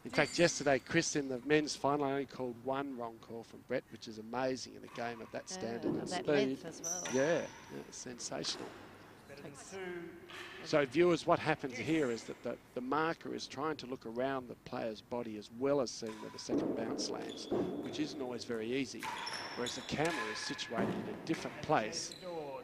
In fact, yesterday, Chris, in the men's final, only called 1 wrong call from Brett, which is amazing in a game of that standard and that speed. length as well. Yeah, it's sensational. Better than So viewers, what happens here is that the marker is trying to look around the player's body as well as seeing where the second bounce lands, which isn't always very easy, whereas the camera is situated in a different place,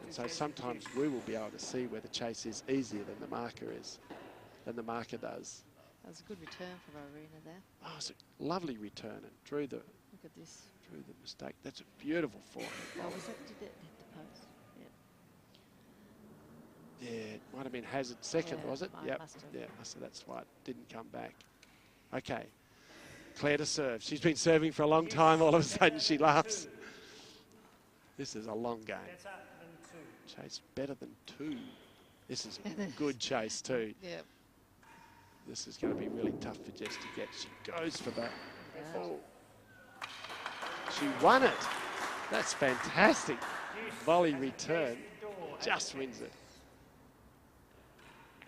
and so sometimes we will be able to see where the chase is easier than the marker does. That was a good return from Arena there. Oh, it's a lovely return and drew the Look at this. mistake. That's a beautiful forehand. Oh, was that, did it hit the post? Yeah. Yeah, it might have been Hazard second, Yeah, was it? mine Yep. must have. Yeah, so that's why it didn't come back. Okay, Claire to serve. She's been serving for a long time. All of a sudden she laughs. This is a long game. Better than 2. Chase better than 2. This is a good chase too. Yeah. This is going to be really tough for Jess to get. She goes for that. Oh. She won it. That's fantastic. Volley return. Just wins it.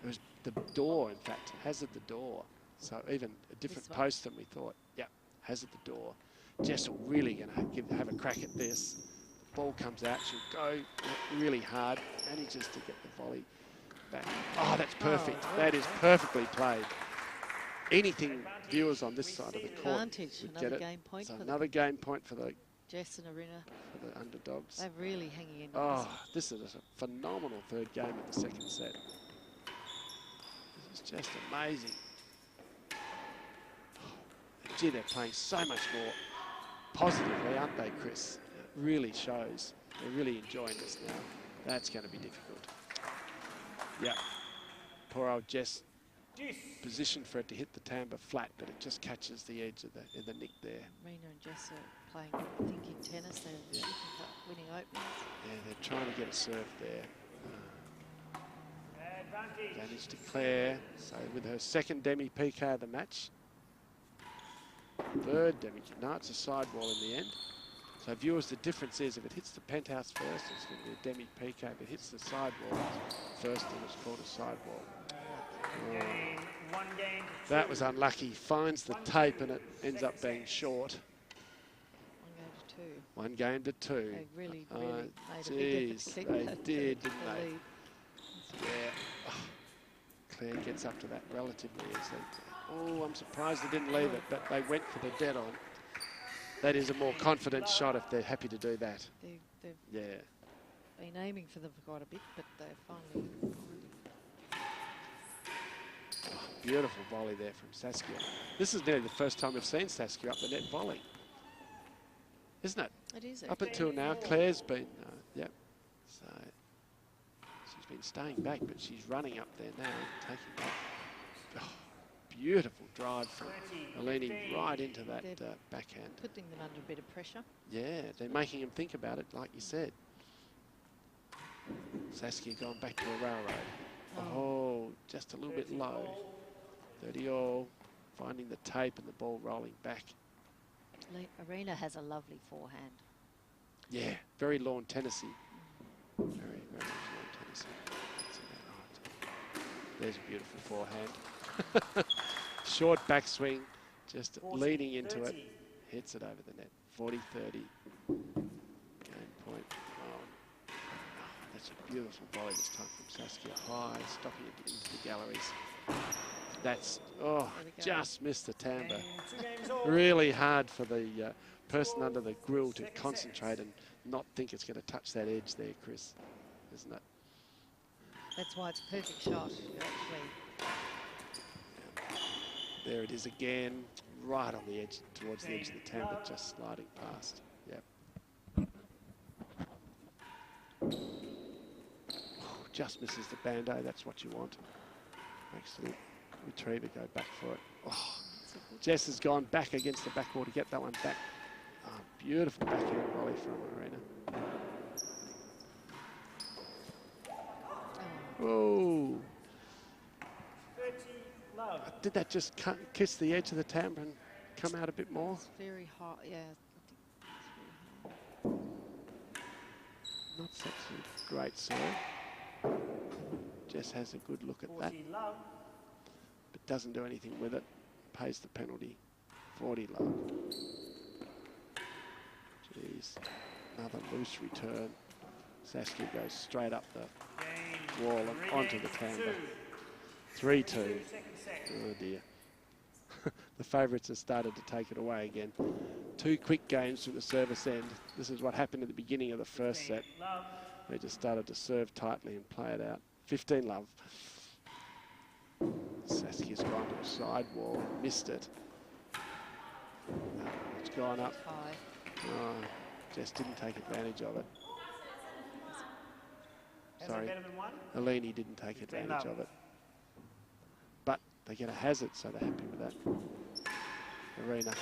It was the door, in fact. Hazard the door. So even a different post than we thought. Yeah, Hazard the door. Jess will really going to have a crack at this. The ball comes out. She'll go really hard. Manages to get the volley back. Oh, that's perfect. That is perfectly played. Anything viewers on this side of the court would get it. Game point so for another game point for the Jess and Arena. for the underdogs. They're really hanging in. Oh, this is a phenomenal third game of the second set. This is just amazing. Gee, they're playing so much more positively, aren't they, Chris? It really shows. They're really enjoying this now. That's going to be difficult. Yeah. Poor old Jess. Position for it to hit the tambour flat, but it just catches the edge of the nick there. Arena and Jess are playing thinking tennis. They're looking for winning openings. Yeah, they're trying to get a serve there. Advantage to Claire. So with her second demi-PK of the match. Third demi. No, it's a sidewall in the end. So viewers, the difference is if it hits the penthouse first, it's going to be a demi-PK. If it hits the sidewall first, then it's called a sidewall. That was unlucky. Finds the tape and it ends up being short. 1 game to 2. 1 game to 2. They really made a big effort to keep they that, did, didn't the they? lead. Yeah. Oh, Claire gets up to that relatively easily. Oh, I'm surprised they didn't leave it, but they went for the dead on. That is a more confident shot if they're happy to do that. They've Yeah. been aiming for them for quite a bit, but they're finally... Oh, beautiful volley there from Saskia. This is nearly the first time we've seen Saskia up the net volley. Isn't it? It is. Up until now, Claire's been, yep. So she's been staying back, but she's running up there now, taking that. Oh, beautiful drive from Alini right into that backhand. Putting them under a bit of pressure. Yeah, they're making him think about it, like you said. Saskia going back to a railroad. Oh, just a little bit low. 30-all, finding the tape and the ball rolling back. Arena has a lovely forehand. Yeah, very lawn tennisy. Very, very much lawn tennisy. That's about right. There's a beautiful forehand. Short backswing, just leading into it. Hits it over the net. 40-30. Game point. Oh, that's a beautiful volley this time from Saskia. High, stopping it into the galleries. That's, oh, just missed the tambour. Really hard for the person under the grill to concentrate and not think it's going to touch that edge there, Chris, isn't it? That's why it's a perfect shot. You're actually... There it is again, right on the edge, towards the edge of the tambour, just sliding past. Yep. Oh, just misses the bando, that's what you want. Makes the retriever go back for it. Oh, Jess has gone back against the backboard to get that one back. Oh, beautiful backhand volley from Arena. Oh. Did that just kiss the edge of the tambour and come out a bit more? It's very hot, yeah. I think it's very hot. Not such a great serve. Jess has a good look at that, but doesn't do anything with it. Pays the penalty. 40 love. Jeez, another loose return. Saskia goes straight up the wall and onto the camber. 3-2. Oh dear. The favourites have started to take it away again. 2 quick games from the service end. This is what happened at the beginning of the first set. They just started to serve tightly and play it out. 15-love. Saskia's gone to a side wall, missed it. It's gone up. Oh, just didn't take advantage of it. Sorry, Alini didn't take advantage of it. But they get a hazard, so they're happy with that. Arena.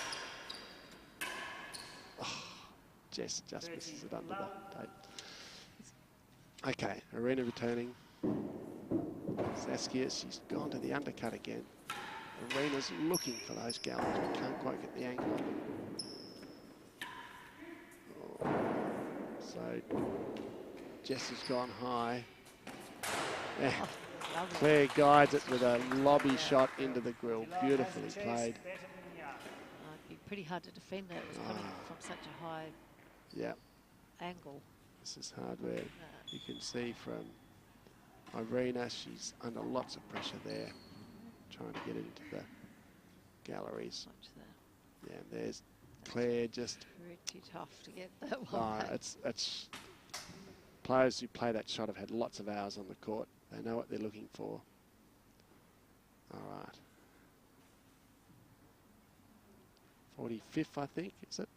Oh, Jess just misses it under the tape. Okay, Arena returning. Saskia, she's gone to the undercut again. Arena's looking for those gallows, but can't quite get the angle on them. Oh. So Jess has gone high. Yeah. Claire guides it with a lobby shot into the grill. Beautifully played. It'd be pretty hard to defend that. It was coming from such a high angle. This is hardware. You can see from Irina, she's under lots of pressure there, trying to get it into the galleries. Yeah, and there's Claire just... Pretty tough to get that one. It's players who play that shot have had lots of hours on the court. They know what they're looking for. All right. 45th, I think, is it?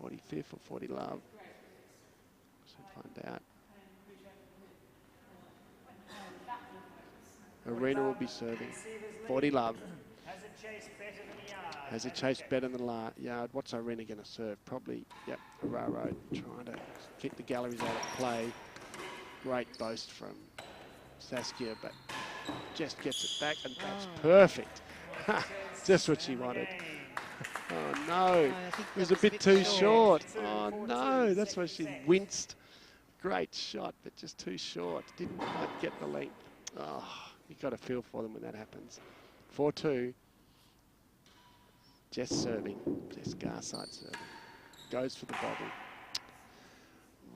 45th or 40 love. Should find out. Arena will be serving. 40 love. Has a chase better than the yard. What's Arena going to serve? Probably, yep, a railroad. Trying to keep the galleries out of play. Great boast from Saskia, but just gets it back, and that's perfect. Just what she wanted. Oh no, it was a bit too short. Oh no, that's why she winced. Great shot, but just too short. Didn't quite get the length. Oh, you got to feel for them when that happens. 4-2. Jess serving. Jess Garside serving. Goes for the bobble.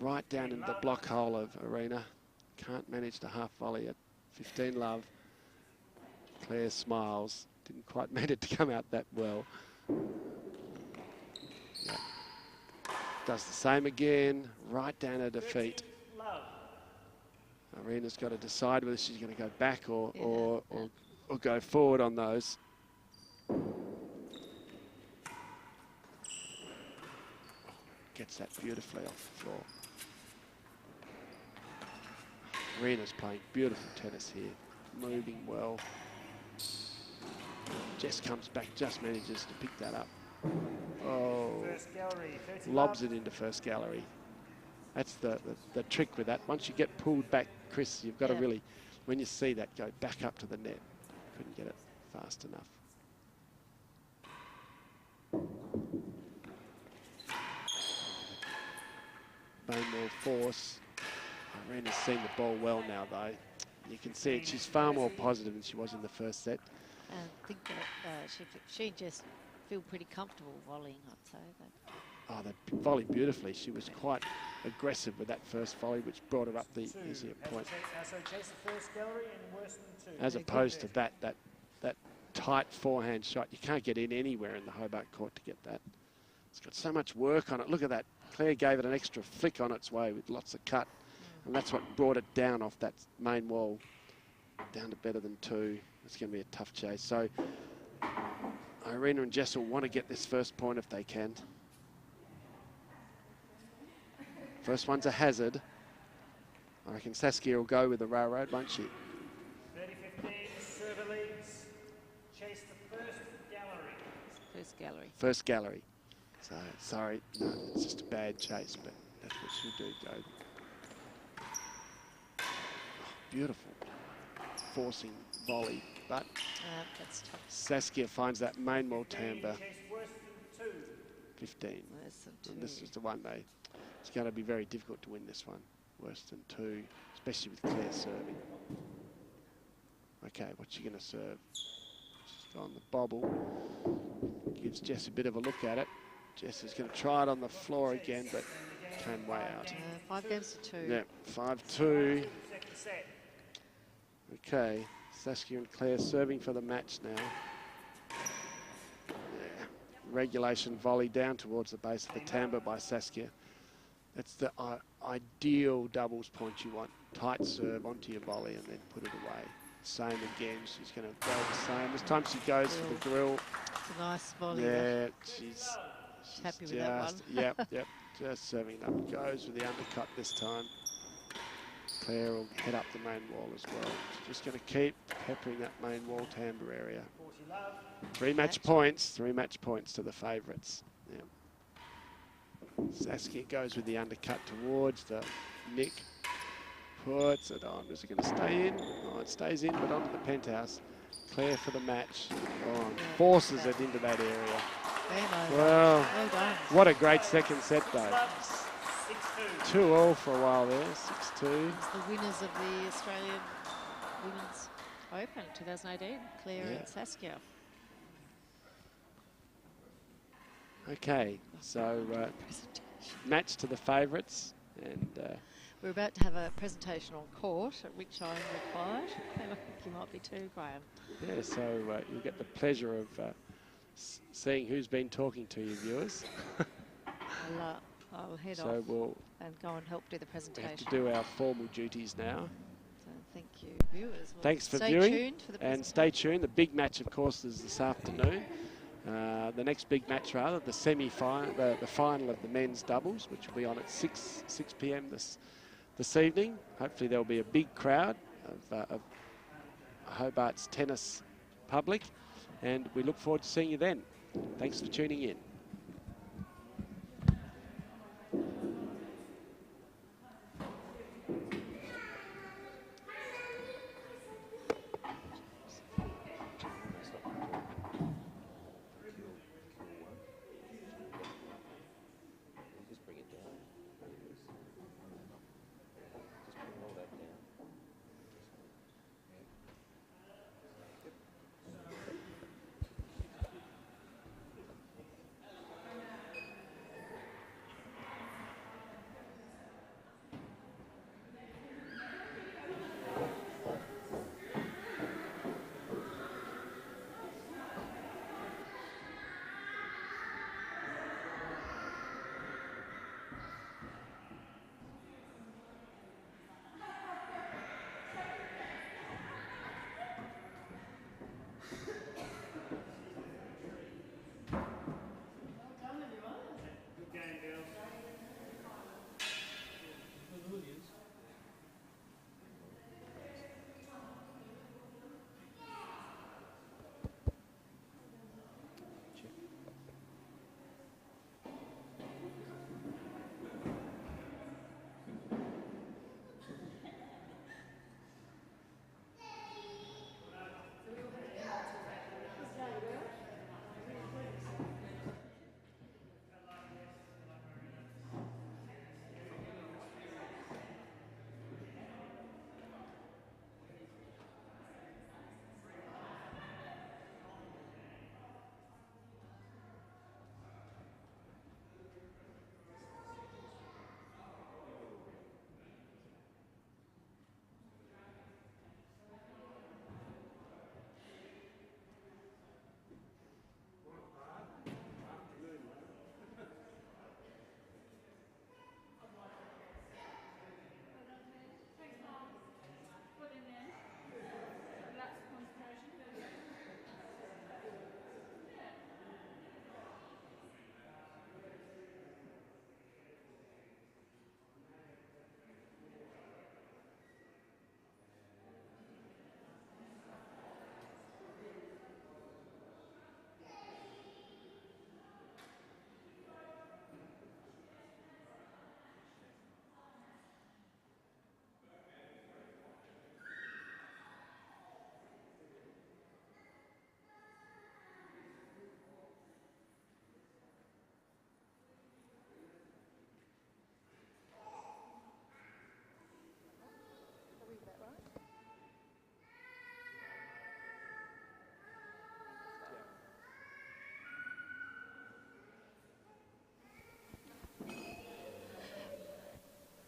Right down into the block hole of Arena. Can't manage the half volley at 15 love. Claire smiles. Didn't quite manage it to come out that well. Yeah. Does the same again. Right down her defeat. Arena's got to decide whether she's going to go back or go forward on those. Gets that beautifully off the floor. Arena's playing beautiful tennis here, moving well. Jess comes back, just manages to pick that up. Oh, lobs it into first gallery. That's the trick with that. Once you get pulled back, Chris, you've got to really, when you see that, go back up to the net. Couldn't get it fast enough. No more force. Arena's seen the ball well now, though. You can see it. She's far more positive than she was in the first set. I think that she just feel pretty comfortable volleying, I'd say. Oh, they volleyed beautifully. She was quite aggressive with that first volley, which brought her up the easier point. So chase the first gallery and worse than 2. As opposed to that tight forehand shot. You can't get in anywhere in the Hobart court to get that. It's got so much work on it. Look at that. Claire gave it an extra flick on its way with lots of cut. And that's what brought it down off that main wall. Down to better than 2. It's going to be a tough chase. So Irina and Jess will want to get this first point if they can. First one's a hazard. I reckon Saskia will go with the railroad, won't she? 30-15, server leads. Chase the first gallery. First gallery. First gallery. So, sorry, no, it's just a bad chase, but that's what she'll do, go. Oh, beautiful. Forcing volley, but that's tough. Saskia finds that main wall timbre. 15. Worse than 2. And this is the one it's going to be very difficult to win this one. Worse than 2, especially with Claire serving. Okay, what's she going to serve? She's gone the bobble. Gives Jess a bit of a look at it. Jess is going to try it on the floor again, but came way out. 5 games to 2. Yeah, 5-2. Okay, Saskia and Claire serving for the match now. Yeah. Regulation volley down towards the base of the timbre by Saskia. That's the ideal doubles point you want. Tight serve onto your volley and then put it away. Same again, she's going to go the same. This time she goes for the grill. It's a nice volley. Yeah, she's happy with that one. Yep, just serving it up. Goes with the undercut this time. Claire will head up the main wall as well. She's just going to keep peppering that main wall timbre area. 3 match points to the favourites. Yeah. Saskia goes with the undercut towards the nick. Puts it on. Is it going to stay in? Oh, it stays in, but onto the penthouse. Claire for the match. Oh, forces it into that area. Well, what a great second set, though. 2-2 for a while there. 6-2. It's the winners of the Australian Women's Open 2018, Claire and Saskia. Okay, so match to the favourites, and we're about to have a presentation on court, at which I'm required. I think you might be too, Graham. Yeah, so you'll get the pleasure of seeing who's been talking to you, viewers. I'll head so off and go and help do the presentation. We have to do our formal duties now. So thank you, viewers. Well, thanks for viewing, and stay tuned. The big match, of course, is this afternoon. The next big match, rather, the semi-final, the final of the men's doubles, which will be on at 6 p.m. this evening. Hopefully there'll be a big crowd of Hobart's tennis public, and we look forward to seeing you then. Thanks for tuning in.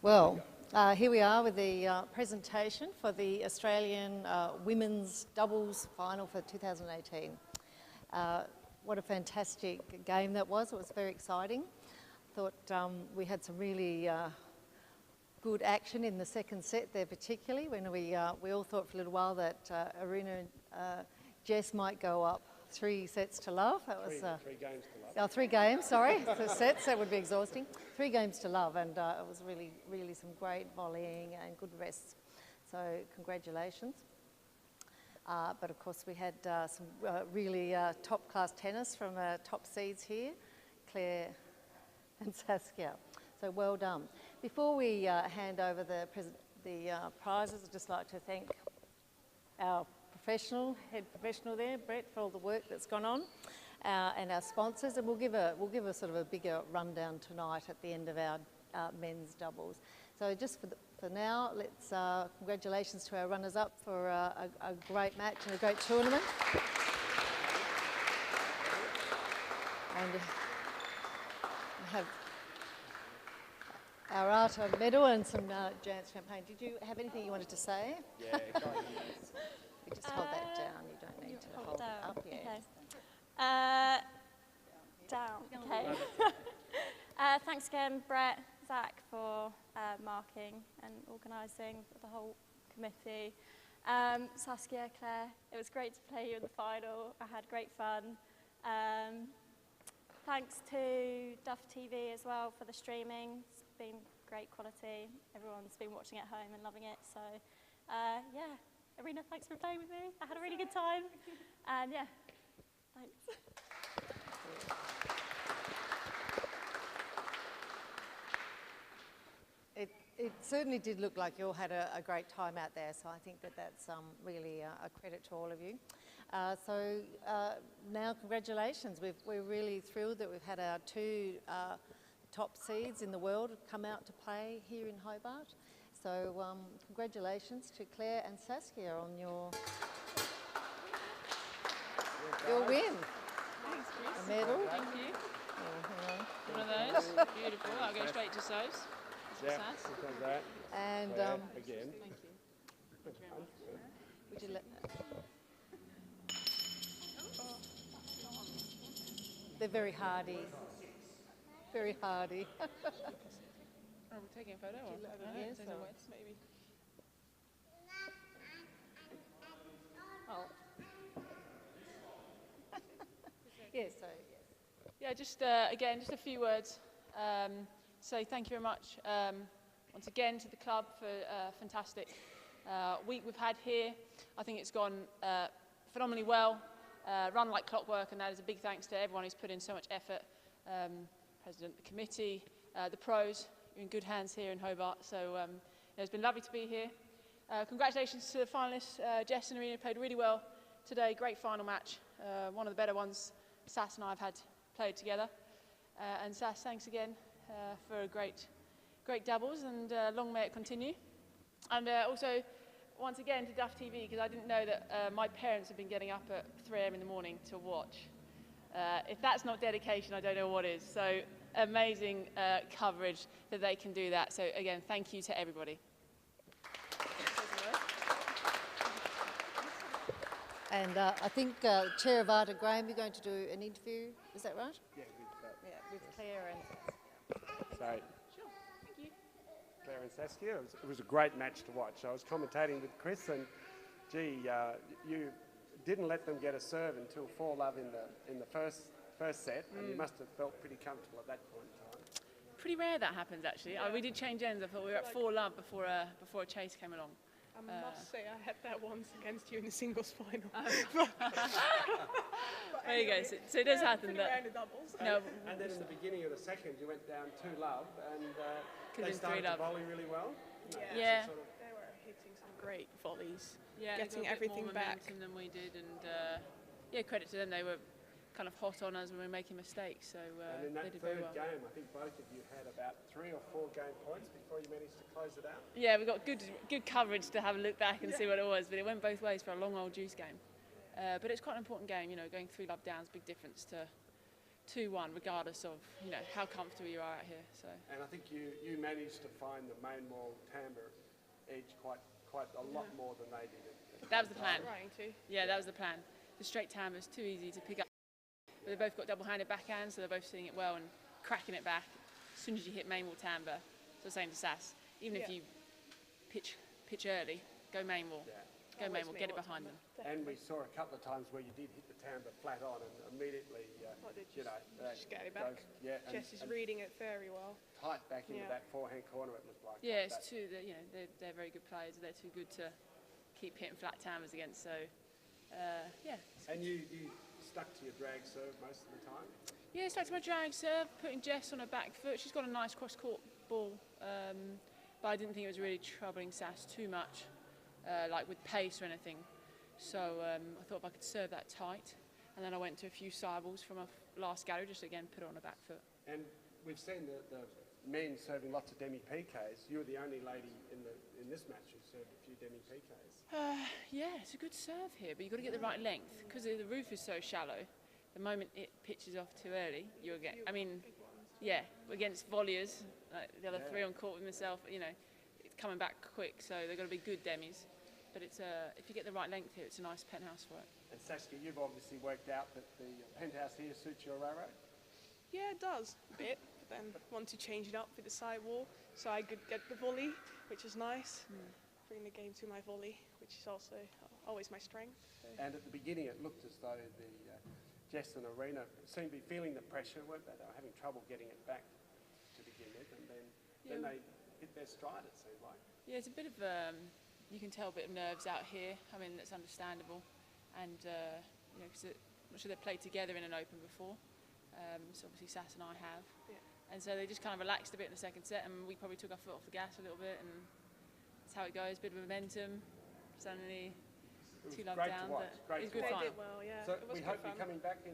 Well, Here we are with the presentation for the Australian Women's Doubles Final for 2018. What a fantastic game that was. It was very exciting. Thought we had some really good action in the second set there, particularly when we all thought for a little while that Arena and Jess might go up 3 sets to love. That was 3 games to love. Oh, 3 games, sorry. The sets, that would be exhausting. 3 games to love, and it was really some great volleying and good rests. So congratulations. But of course we had some really top-class tennis from top seeds here, Claire and Saskia. So well done. Before we hand over the prizes, I'd just like to thank our head professional there, Brett, for all the work that's gone on, and our sponsors. And we'll give a sort of a bigger rundown tonight at the end of our men's doubles. So just for now, let's congratulations to our runners-up for a great match and a great tournament. And we have our Arta medal and some Jan's champagne. Did you have anything you wanted to say? Yeah, You just hold that down. You don't need to hold it up. Yeah. Okay. Down. Okay. Thanks again, Brett, Zach, for marking and organising the whole committee. Saskia, Claire, it was great to play you in the final. I had great fun. Thanks to Duff TV as well for the streaming. It's been great quality. Everyone's been watching at home and loving it. So, yeah. Arena, thanks for playing with me. I had a really good time. And yeah, thanks. It certainly did look like you all had a great time out there, so I think that's really a credit to all of you. So now congratulations. We're really thrilled that we've had our 2 top seeds in the world come out to play here in Hobart. So congratulations to Claire and Saskia on your win. Thanks, Chris. A medal. Thank you. Oh, hang on. One of those. Beautiful. I'll go straight to Sos. Yeah, Sass. because that. And Again. Thank you. Thank you very much. would you let? They're very hardy. Very hardy. Oh, we're taking a photo? Or, I don't know. Yes, Take or- some words, maybe. Oh. Yes, so yes. Yeah, just again, just a few words. Say thank you very much once again to the club for a fantastic week we've had here. I think it's gone phenomenally well, run like clockwork, and that is a big thanks to everyone who's put in so much effort. President, the committee, the pros. You're in good hands here in Hobart, so it's been lovely to be here. Congratulations to the finalists. Jess and Arena played really well today. Great final match, one of the better ones Sass and I have had played together. And Sass, thanks again for a great doubles, and long may it continue. And also, once again, to Duff TV, because I didn't know that my parents have been getting up at 3 AM in the morning to watch. If that's not dedication, I don't know what is. So amazing coverage that they can do that. So again, thank you to everybody. And I think Chair of Arta, Graham, you're going to do an interview. Is that right? Yeah, Yeah, with Claire and. so Sure, thank you. Claire and Saskia, it was a great match to watch. I was commentating with Chris, and gee, you didn't let them get a serve until 4-love in the first set, and you must have felt pretty comfortable at that point in time. Pretty rare that happens, actually. Yeah. We did change ends. I thought we were at 4-love before a chase came along. I must say I had that once against you in the singles final. There you go. So it does happen. Pretty That, rare in the doubles. no, And then in the beginning of the second, you went down 2-love, and Could've they been started 3-love. to volley really well. Yeah. Sort of, They were hitting some great volleys. yeah, getting they got a bit everything more back. momentum than we did, and yeah, credit to them. They were kind of hot on us when we were making mistakes, so and in they that did very third well. game, I think both of you had about 3 or 4 game points before you managed to close it out. Yeah, we got good coverage to have a look back and see what it was, but it went both ways for a long old juice game. But it's quite an important game, you know, going 3-love down is a big difference to 2-1, regardless of, you know, how comfortable you are out here. So. And I think you managed to find the main wall timbre edge quite a lot more than they did. That was the plan. Trying to. Yeah, that was the plan. The straight timbre is too easy to pick up. But they've both got double-handed backhands, so they're both seeing it well and cracking it back as soon as you hit main wall timbre. So same to Sass. Even if you pitch early, go main wall. Yeah. Go main wall, get it behind them. And we saw a couple of times where you did hit the timbre flat on and immediately, you know, just get it back. Jess is reading it very well. Tight back into that forehand corner, it looked like. Yeah, it's too, you know, they're very good players. They're too good to keep hitting flat timbres against, so, yeah. And you stuck to your drag serve most of the time? Yeah, stuck to my drag serve, putting Jess on her back foot. She's got a nice cross-court ball, but I didn't think it was really troubling Sass too much, like with pace or anything. So I thought if I could serve that tight, and then I went to a few side balls from my last gallery, just again put it on her back foot. And we've seen the men serving lots of demi-PKs. You were the only lady in this match who served a few demi-PKs. Yeah, it's a good serve here, but you've got to get the right length, because the roof is so shallow. The moment it pitches off too early, you'll get, I mean, yeah, against volleyers, like the other three on court with myself, you know, it's coming back quick, so they've got to be good demis. But it's if you get the right length here, it's a nice penthouse for it. And Saskia, you've obviously worked out that the penthouse here suits your railroad? Yeah, it does a bit, but then want to change it up with the side wall, so I could get the volley, which is nice. Bring the game to my volley, which is also always my strength. So. And at the beginning, it looked as though the Jess and Arena seemed to be feeling the pressure, weren't they? They were having trouble getting it back to begin with, and then they hit their stride, it seemed like. Yeah, it's a bit of, you can tell a bit of nerves out here. I mean, that's understandable. And, you know, because I'm not sure they've played together in an open before. So obviously Sass and I have. Yeah. And so they just kind of relaxed a bit in the second set, and we probably took our foot off the gas a little bit, and that's how it goes, bit of momentum. Suddenly, two love down, but it's good fun. They did well, yeah. So we hope you're coming back in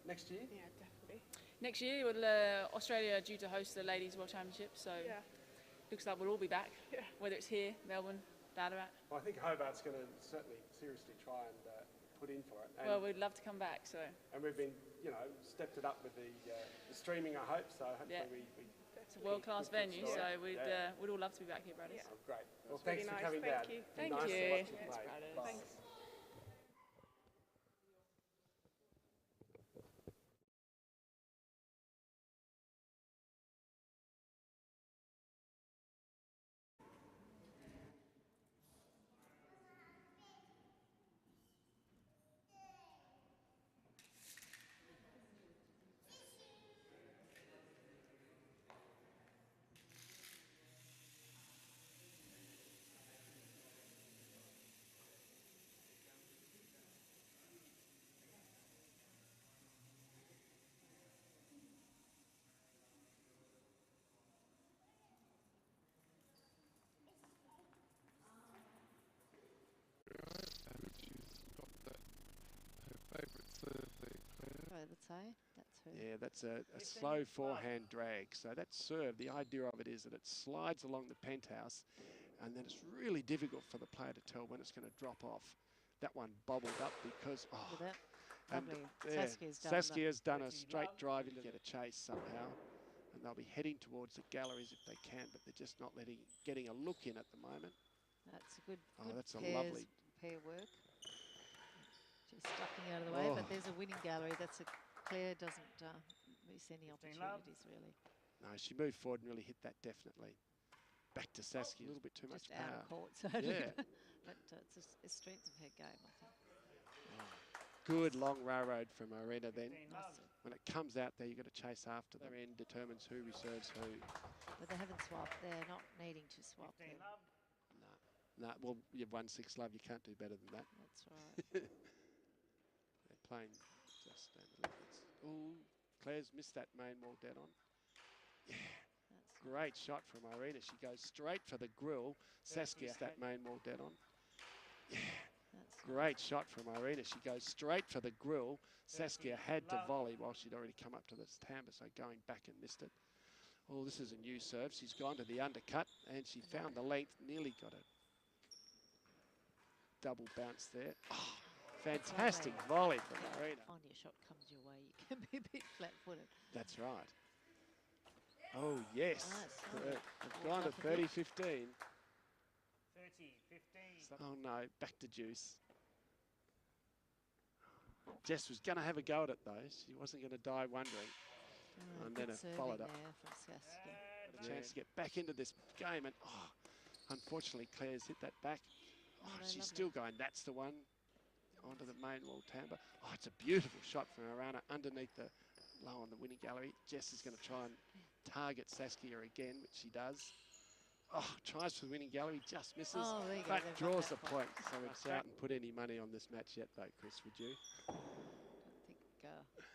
next year? Yeah, definitely. Next year, Australia are due to host the Ladies World Championship, so looks like we'll all be back, whether it's here, Melbourne, Ballarat. Well, I think Hobart's going to certainly seriously try and put in for it. And well, we'd love to come back, so. And we've been, you know, stepped it up with the streaming, I hope, so hopefully we it's a world-class venue, so we'd all love to be back here, Bradders. Yeah. Oh, great. Well, thanks for coming down. Thank you. Thank nice you. To watch you Thanks, play. Bradders. Thanks. I would say that's her. Yeah, that's a slow forehand drag. So that serve, the idea of it is that it slides along the penthouse, and then it's really difficult for the player to tell when it's going to drop off. That one bobbled up because, Saskia's done a straight drive and get a chase somehow. And they'll be heading towards the galleries if they can, but they're just not getting a look in at the moment. That's a good that's a lovely pair work. Just ducking out of the way, but there's a winning gallery. That's Claire doesn't miss any opportunities, really. No, she moved forward and really hit that definitely. Back to Saskia, a little bit too much power. Out of court, so yeah. But it's a strength of her game, I think. Good long railroad from Arena then. When it comes out there, you've got to chase after them. End determines who reserves who. But they haven't swapped. They're not needing to swap them. No, well, you've won 6 love. You can't do better than that. That's right. They're playing just a little bit. Oh, Claire's missed that main wall dead on. Yeah. That's great shot from Irina. She goes straight for the grill. Saskia that main wall dead on. Yeah. That's great shot from Irina. She goes straight for the grill. Saskia had to volley while she'd already come up to the timbre, so going back and missed it. Oh, this is a new serve. She's gone to the undercut and she found the length, nearly got a double bounce there. Oh, Fantastic volley from Arena. Find your shot comes your way, you can be a bit flat-footed. That's right. Oh, yes. Nice. They've gone to 30-15. 30-15. Oh, no. Back to Juice. Jess was going to have a go at it, though. She wasn't going to die wondering. And then it followed up. A chance to get back into this game. And, oh, unfortunately, Claire's hit that back. Oh, she's still going. That's the one. Onto the main wall, Tamba. Oh, it's a beautiful shot from Arana underneath the low on the winning gallery. Jess is going to try and target Saskia again, which she does. Oh, tries for the winning gallery, just misses. Oh, there you but go. draws the point. So it's out and put any money on this match yet, though, Chris, would you? I don't think.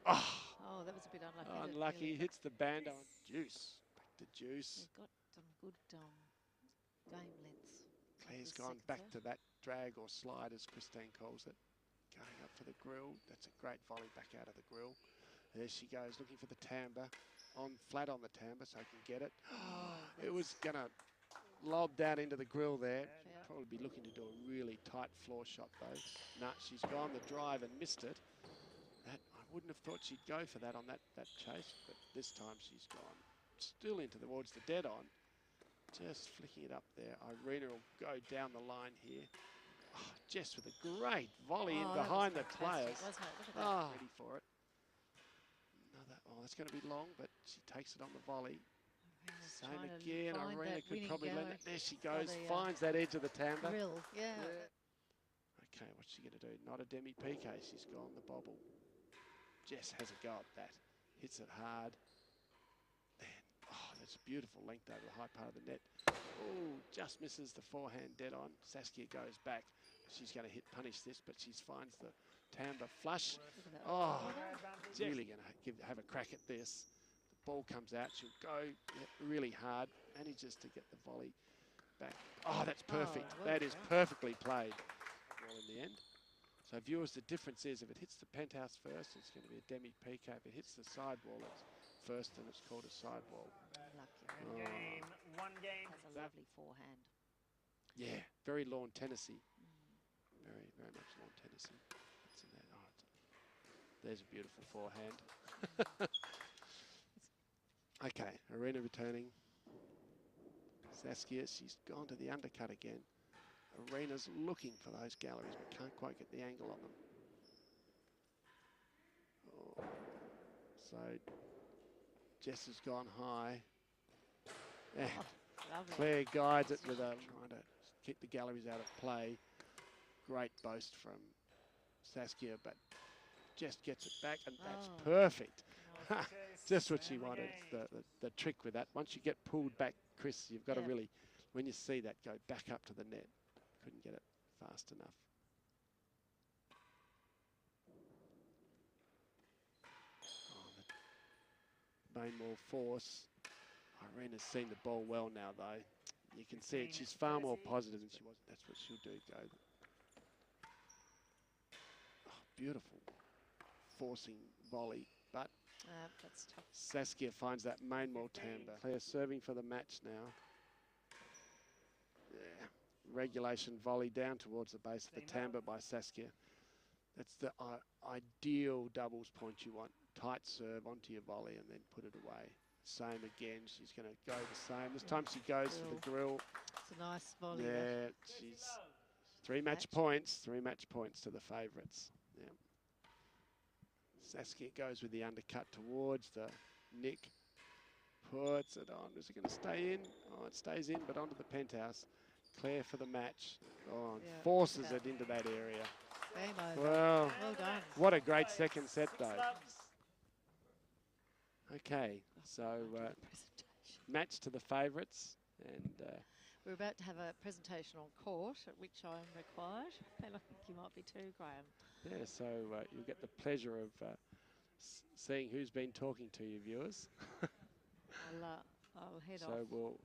Oh, that was a bit unlucky. Unlucky. Hits the band on Juice. Back to Juice. They've got some good game lengths. Claire's gone back to that drag or slide, as Christine calls it. Going up for the grill. That's a great volley back out of the grill. There she goes, looking for the Tamba. Flat on the Tamba, so I can get it. Oh, it was going to lob down into the grill there. Probably be looking to do a really tight floor shot, though. Nah, she's gone the drive and missed it. That I wouldn't have thought she'd go for that on that chase, but this time she's gone still into towards the dead on. Just flicking it up there. Irina will go down the line here. Oh, Jess with a great volley in behind the players. Ready for it. Another, that's going to be long, but she takes it on the volley. Same again. Irina could probably land it. There she goes. Finds that edge of the Tamba. Okay, what's she going to do? Not a demi PK. She's gone the bobble. Jess has a go at that. Hits it hard. That's a beautiful length over the high part of the net. Oh, just misses the forehand dead on. Saskia goes back. She's going to punish this, but she finds the Tamba flush. Oh, really going to have a crack at this. The ball comes out. She'll go really hard. Manages to get the volley back. Oh, that's perfect. That is perfectly played. Well, in the end. So viewers, the difference is if it hits the penthouse first, it's going to be a demi PK. If it hits the sidewall, it's first, and it's called a sidewall. One game. That's a lovely forehand. Yeah, very lawn tennisy. Very, very much lawn tennisy. What's in that? There's a beautiful forehand. Okay, Arena returning. Saskia, she's gone to the undercut again. Arena's looking for those galleries, but can't quite get the angle on them. Oh. So Jess has gone high. Yeah. Claire guides it with trying to keep the galleries out of play. Great boast from Saskia, but Jess gets it back, and that's perfect. Just what she wanted. The trick with that. Once you get pulled back, Chris, you've got to really, when you see that, go back up to the net. Couldn't get it fast enough. The main wall force. Irina's seen the ball well now, though. You can see it. She's far more positive than she was. That's what she'll do, go. Oh, beautiful forcing volley, but that's tough. Saskia finds that main wall Tamba. Claire serving for the match now. Yeah. Regulation volley down towards the base of the Tamba by Saskia. That's the ideal doubles point you want. Tight serve onto your volley and then put it away. Same again. She's going to go the same. This time she goes for the grill. It's a nice volley. Yeah, she's three match points to the favourites. Yeah. Saskia goes with the undercut towards the nick. Puts it on. Is it going to stay in? Oh, it stays in, but onto the penthouse. Claire for the match. Oh, and forces it into that area. Game over. Well done. What a great second set, though. Okay, so match to the favourites. And we're about to have a presentation on court, at which I'm required. And I think you might be too, Graham. Yeah, so you'll get the pleasure of seeing who's been talking to you, viewers. I'll head off. So we'll